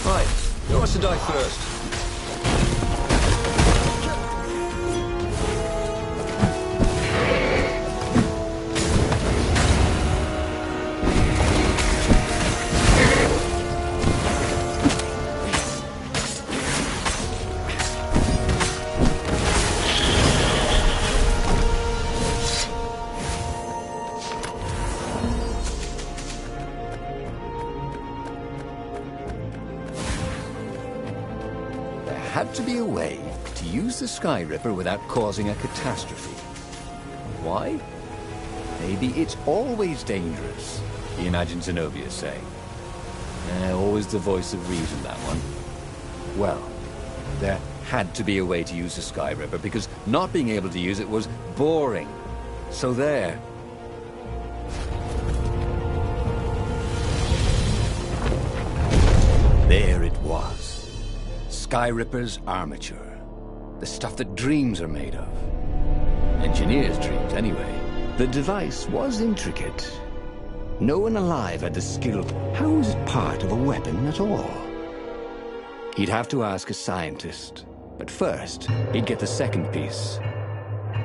Right, who wants to die first? Had to be a way to use the Sky Ripper without causing a catastrophe. Why? Maybe it's always dangerous, he imagined Zenobia saying. Always the voice of reason, that one. Well, there had to be a way to use the Sky Ripper because not being able to use it was boring. So there. There it was. Sky Ripper's armature. The stuff that dreams are made of. Engineers' dreams, anyway. The device was intricate. No one alive had the skill. How was it part of a weapon at all? He'd have to ask a scientist. But first, he'd get the second piece.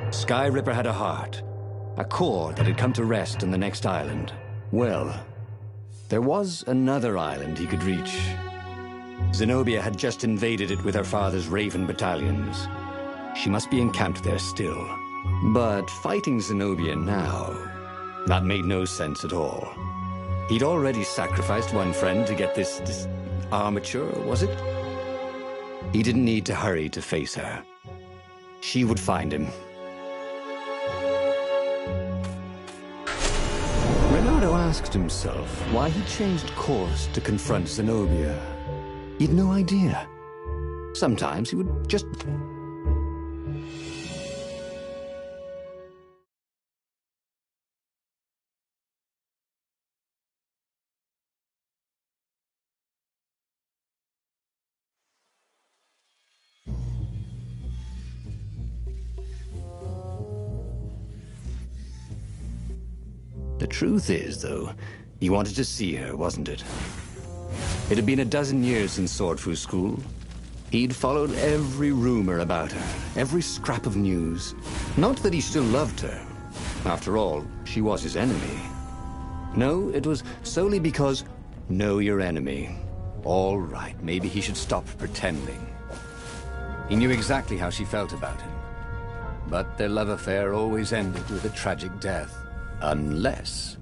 Sky Ripper had a heart. A core that had come to rest on the next island. Well, there was another island he could reach. Zenobia had just invaded it with her father's Raven battalions. She must be encamped there still. But fighting Zenobia now, that made no sense at all. He'd already sacrificed one friend to get this armature, was it? He didn't need to hurry to face her. She would find him. Renato asked himself why he changed course to confront Zenobia. He'd no idea. Sometimes he would just... The truth is, though, he wanted to see her, wasn't it? It had been a dozen years since Swordfu School. He'd followed every rumor about her, every scrap of news. Not that he still loved her. After all, she was his enemy. No, it was solely because, know your enemy. All right, maybe he should stop pretending. He knew exactly how she felt about him. But their love affair always ended with a tragic death. Unless,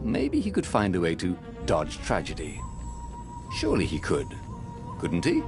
maybe he could find a way to dodge tragedy. Surely he could, couldn't he?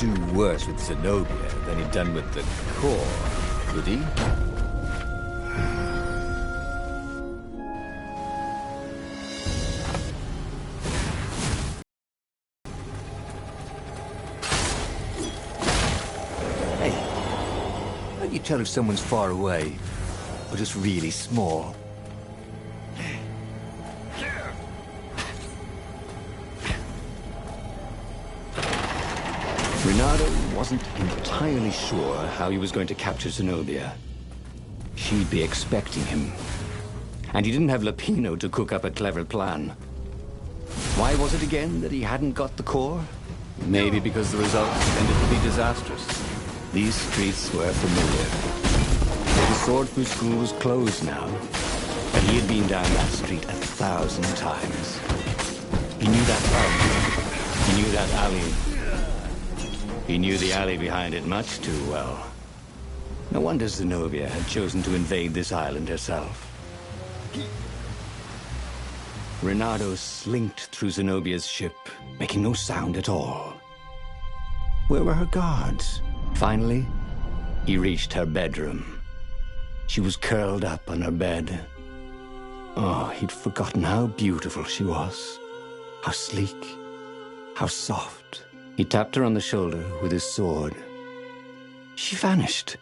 do worse with Zenobia than he'd done with the core, could he? Hey, how do you tell if someone's far away or just really small? Renato wasn't entirely sure how he was going to capture Zenobia. She'd be expecting him. And he didn't have Lapino to cook up a clever plan. Why was it again that he hadn't got the core? Maybe because the results tended to be disastrous. These streets were familiar. The Swordfish School was closed now, and he had been down that street 1,000 times. He knew that pub. He knew that alley. He knew the alley behind it much too well. No wonder Zenobia had chosen to invade this island herself. Renato slinked through Zenobia's ship, making no sound at all. Where were her guards? Finally, he reached her bedroom. She was curled up on her bed. Oh, he'd forgotten how beautiful she was. How sleek. How soft. He tapped her on the shoulder with his sword. She vanished.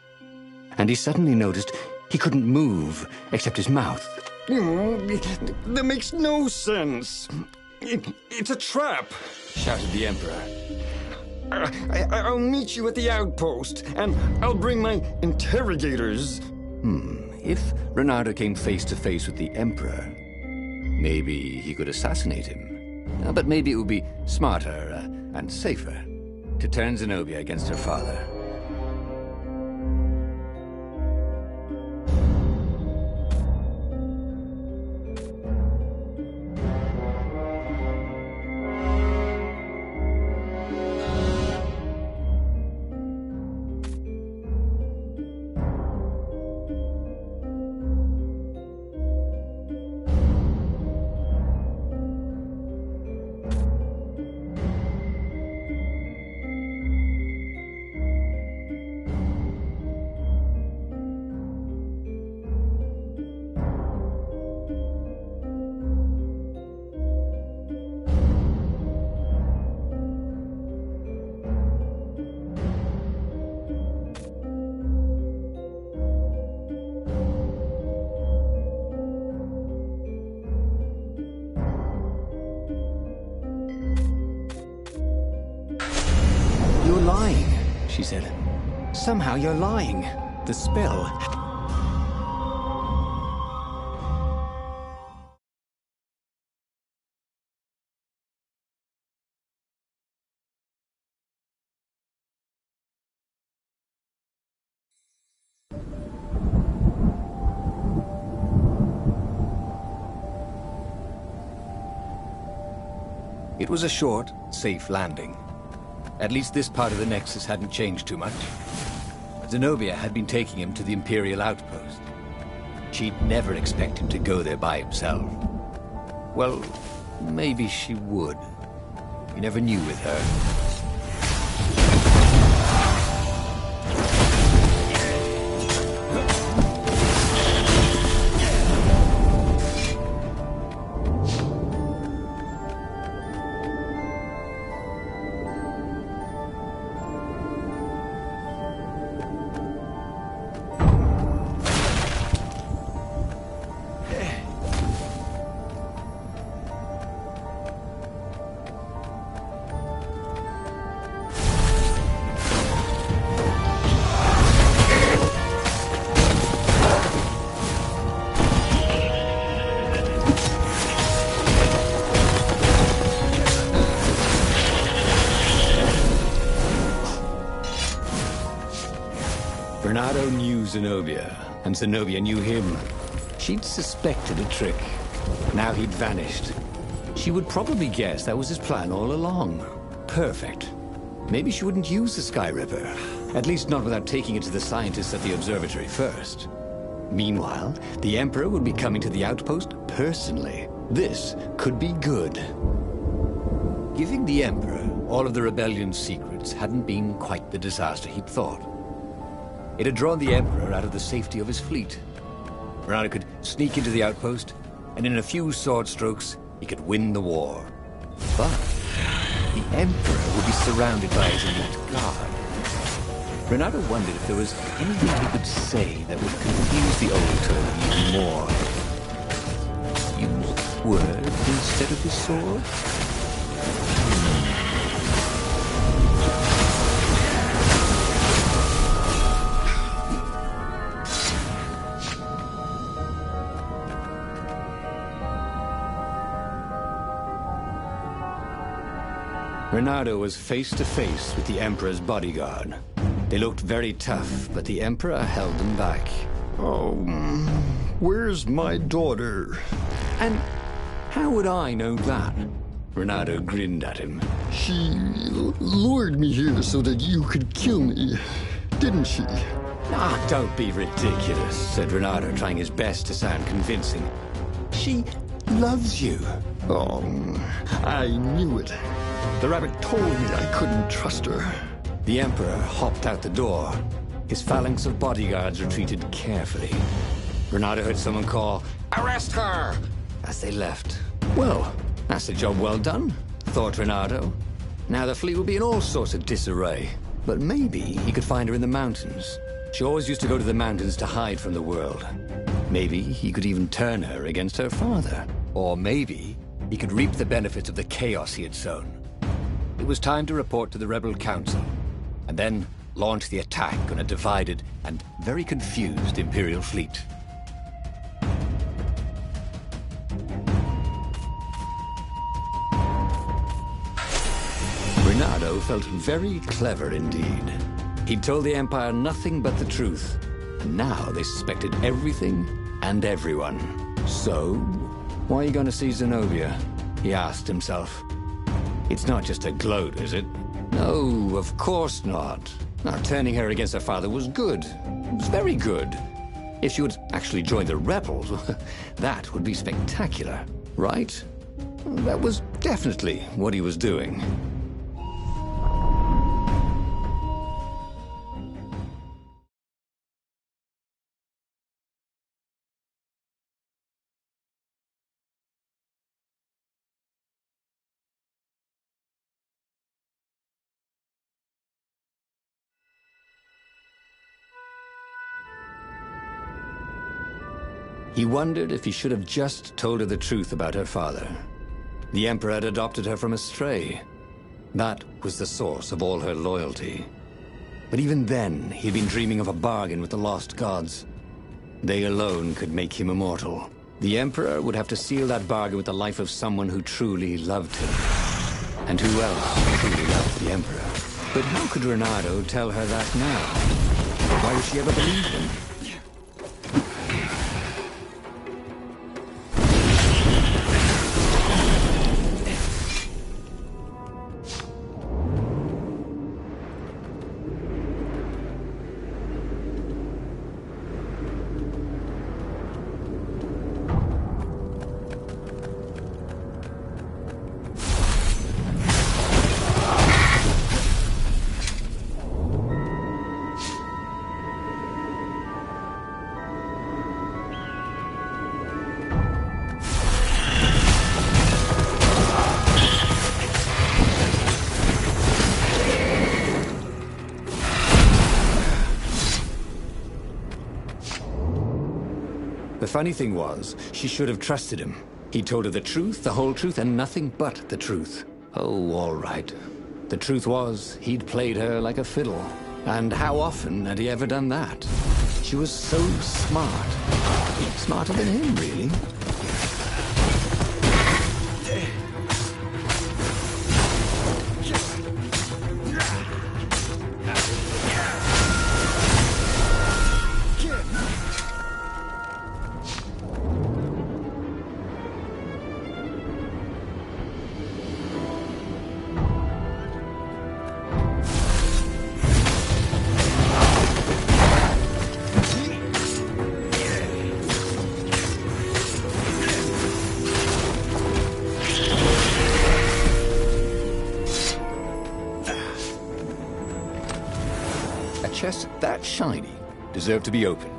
And he suddenly noticed he couldn't move except his mouth. That makes no sense. It's a trap, Shouted the Emperor. I'll meet you at the outpost, and I'll bring my interrogators. If Renato came face to face with the Emperor, maybe he could assassinate him. But maybe it would be smarter and safer to turn Zenobia against her father. You're lying, she said. Somehow you're lying. The spell... It was a short, safe landing. At least this part of the Nexus hadn't changed too much. Zenobia had been taking him to the Imperial outpost. She'd never expect him to go there by himself. Well, maybe she would. You never knew with her. Renato knew Zenobia, and Zenobia knew him. She'd suspected a trick. Now he'd vanished. She would probably guess that was his plan all along. Perfect. Maybe she wouldn't use the Sky Ripper. At least not without taking it to the scientists at the observatory first. Meanwhile, the Emperor would be coming to the outpost personally. This could be good. Giving the Emperor all of the rebellion's secrets hadn't been quite the disaster he'd thought. It had drawn the Emperor out of the safety of his fleet. Renato could sneak into the outpost, and in a few sword strokes, he could win the war. But the Emperor would be surrounded by his elite guard. Renato wondered if there was anything he could say that would confuse the old toad even more. Use words instead of his sword? Renato was face to face with the Emperor's bodyguard. They looked very tough, but the Emperor held them back. Oh, where's my daughter? And how would I know that? Renato grinned at him. She lured me here so that you could kill me, didn't she? Ah, don't be ridiculous, said Renato, trying his best to sound convincing. She loves you. Oh, I knew it. The rabbit told me I couldn't trust her. The Emperor hopped out the door. His phalanx of bodyguards retreated carefully. Renato heard someone call, "Arrest her!" as they left. Well, that's a job well done, thought Renato. Now the fleet will be in all sorts of disarray. But maybe he could find her in the mountains. She always used to go to the mountains to hide from the world. Maybe he could even turn her against her father. Or maybe he could reap the benefits of the chaos he had sown. It was time to report to the Rebel Council, and then launch the attack on a divided and very confused Imperial fleet. Renato felt very clever indeed. He'd told the Empire nothing but the truth, and now they suspected everything and everyone. So, why are you going to see Zenobia? He asked himself. It's not just a gloat, is it? No, of course not. Now, turning her against her father was good. It was very good. If she would actually join the rebels, that would be spectacular, right? That was definitely what he was doing. He wondered if he should have just told her the truth about her father. The Emperor had adopted her from a stray. That was the source of all her loyalty. But even then, he'd been dreaming of a bargain with the lost gods. They alone could make him immortal. The Emperor would have to seal that bargain with the life of someone who truly loved him. And who else truly loved the Emperor? But how could Renato tell her that now? Why would she ever believe him? The funny thing was, she should have trusted him. He told her the truth, the whole truth, and nothing but the truth. Oh, all right. The truth was, he'd played her like a fiddle. And how often had he ever done that? She was so smart. Smarter than him, really. chest that shiny deserve to be opened.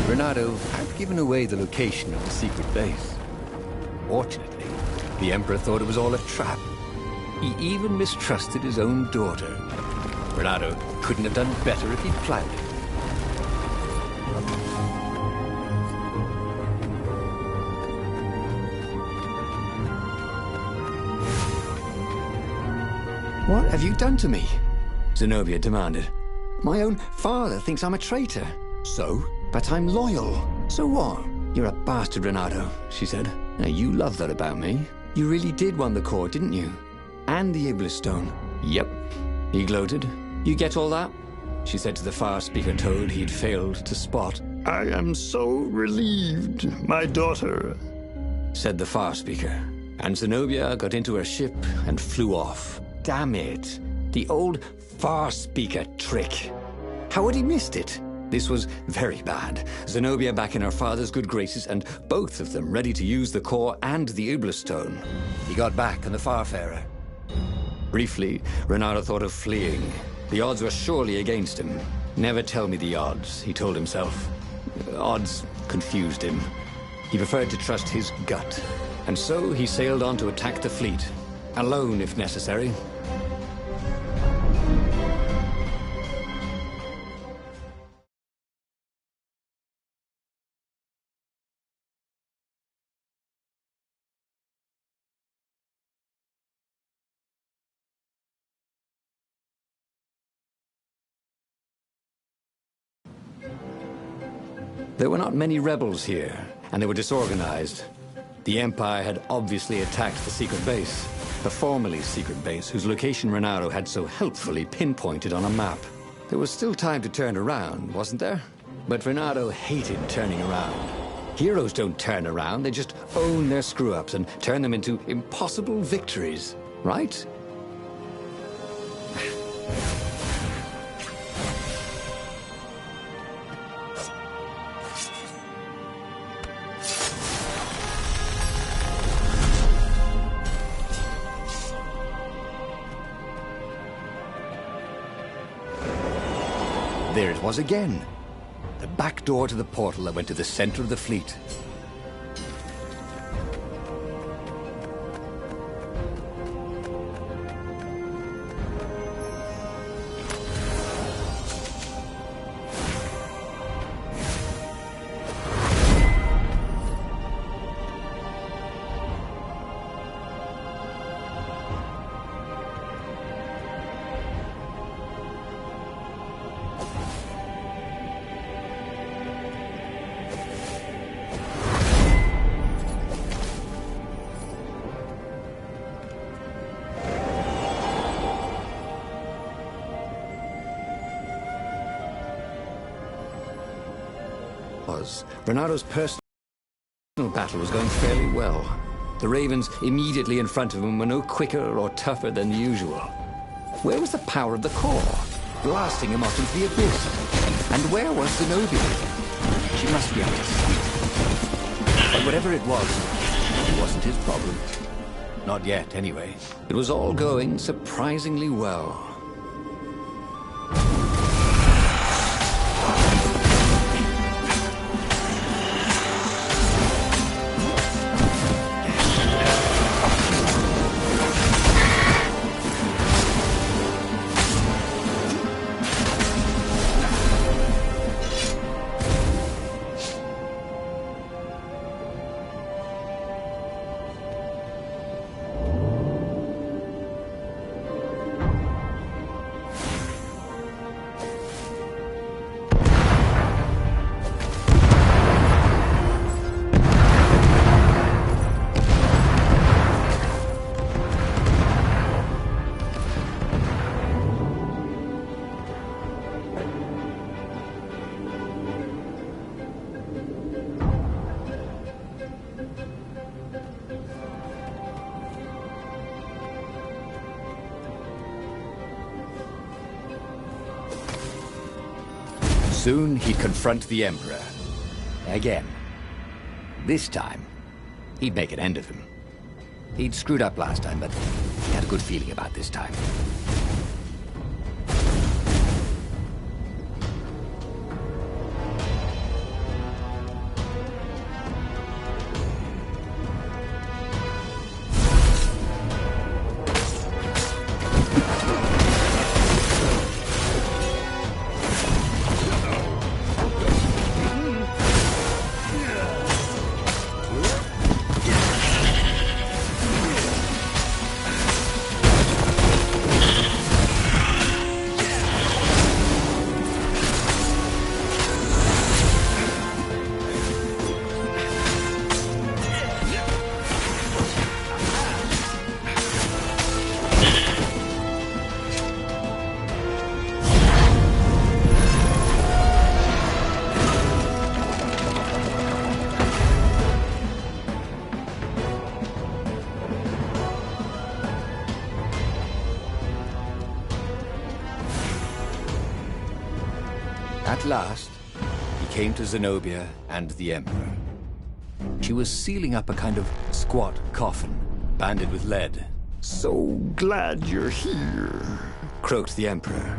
Renato had given away the location of the secret base. Fortunately, the Emperor thought it was all a trap. He even mistrusted his own daughter. Renato couldn't have done better if he'd planned it. What have you done to me? Zenobia demanded. My own father thinks I'm a traitor. So? But I'm loyal. So what? You're a bastard, Renato, she said. Now, you love that about me. You really did want the core, didn't you? And the Iblis stone. Yep. He gloated. You get all that? She said to the far-speaker toad he'd failed to spot. I am so relieved, my daughter, said the far-speaker. And Zenobia got into her ship and flew off. Damn it. The old far-speaker trick. How had he missed it? This was very bad. Zenobia back in her father's good graces, and both of them ready to use the core and the Iblis stone. He got back on the Farfarer. Briefly, Renato thought of fleeing. The odds were surely against him. Never tell me the odds, he told himself. Odds confused him. He preferred to trust his gut. And so he sailed on to attack the fleet. Alone, if necessary. There were not many rebels here, and they were disorganized. The Empire had obviously attacked the secret base, the formerly secret base whose location Renato had so helpfully pinpointed on a map. There was still time to turn around, wasn't there? But Renato hated turning around. Heroes don't turn around, they just own their screw-ups and turn them into impossible victories, right? There it was again. The back door to the portal that went to the center of the fleet. was, Renado's personal battle was going fairly well. The ravens immediately in front of him were no quicker or tougher than usual. Where was the power of the core, blasting him off into the abyss? And where was Zenobia? She must be up to something. But whatever it wasn't his problem. Not yet, anyway. It was all going surprisingly well. Soon he'd confront the Emperor. Again. This time, he'd make an end of him. He'd screwed up last time, but he had a good feeling about this time. At last, he came to Zenobia and the Emperor. She was sealing up a kind of squat coffin, banded with lead. So glad you're here. Croaked the Emperor.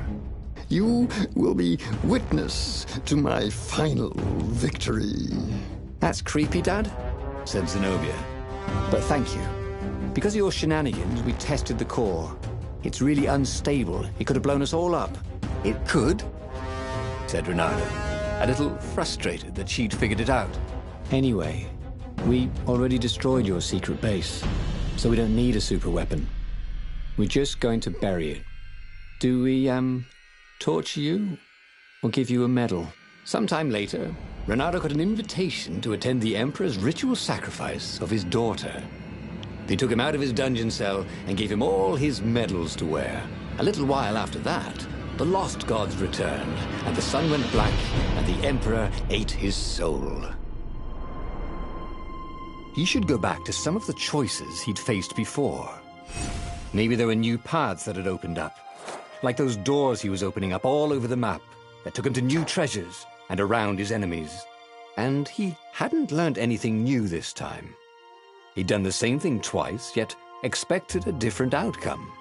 You will be witness to my final victory. That's creepy, Dad, said Zenobia. But thank you. Because of your shenanigans, we tested the core. It's really unstable. It could have blown us all up. It could, said Renata, a little frustrated that she'd figured it out. Anyway, we already destroyed your secret base, so we don't need a super weapon. We're just going to bury it. Do we, torture you? Or give you a medal? Sometime later, Renato got an invitation to attend the Emperor's ritual sacrifice of his daughter. They took him out of his dungeon cell and gave him all his medals to wear. A little while after that, the lost gods returned, and the sun went black, and the Emperor ate his soul. He should go back to some of the choices he'd faced before. Maybe there were new paths that had opened up, like those doors he was opening up all over the map that took him to new treasures and around his enemies. And he hadn't learned anything new this time. He'd done the same thing twice, yet expected a different outcome.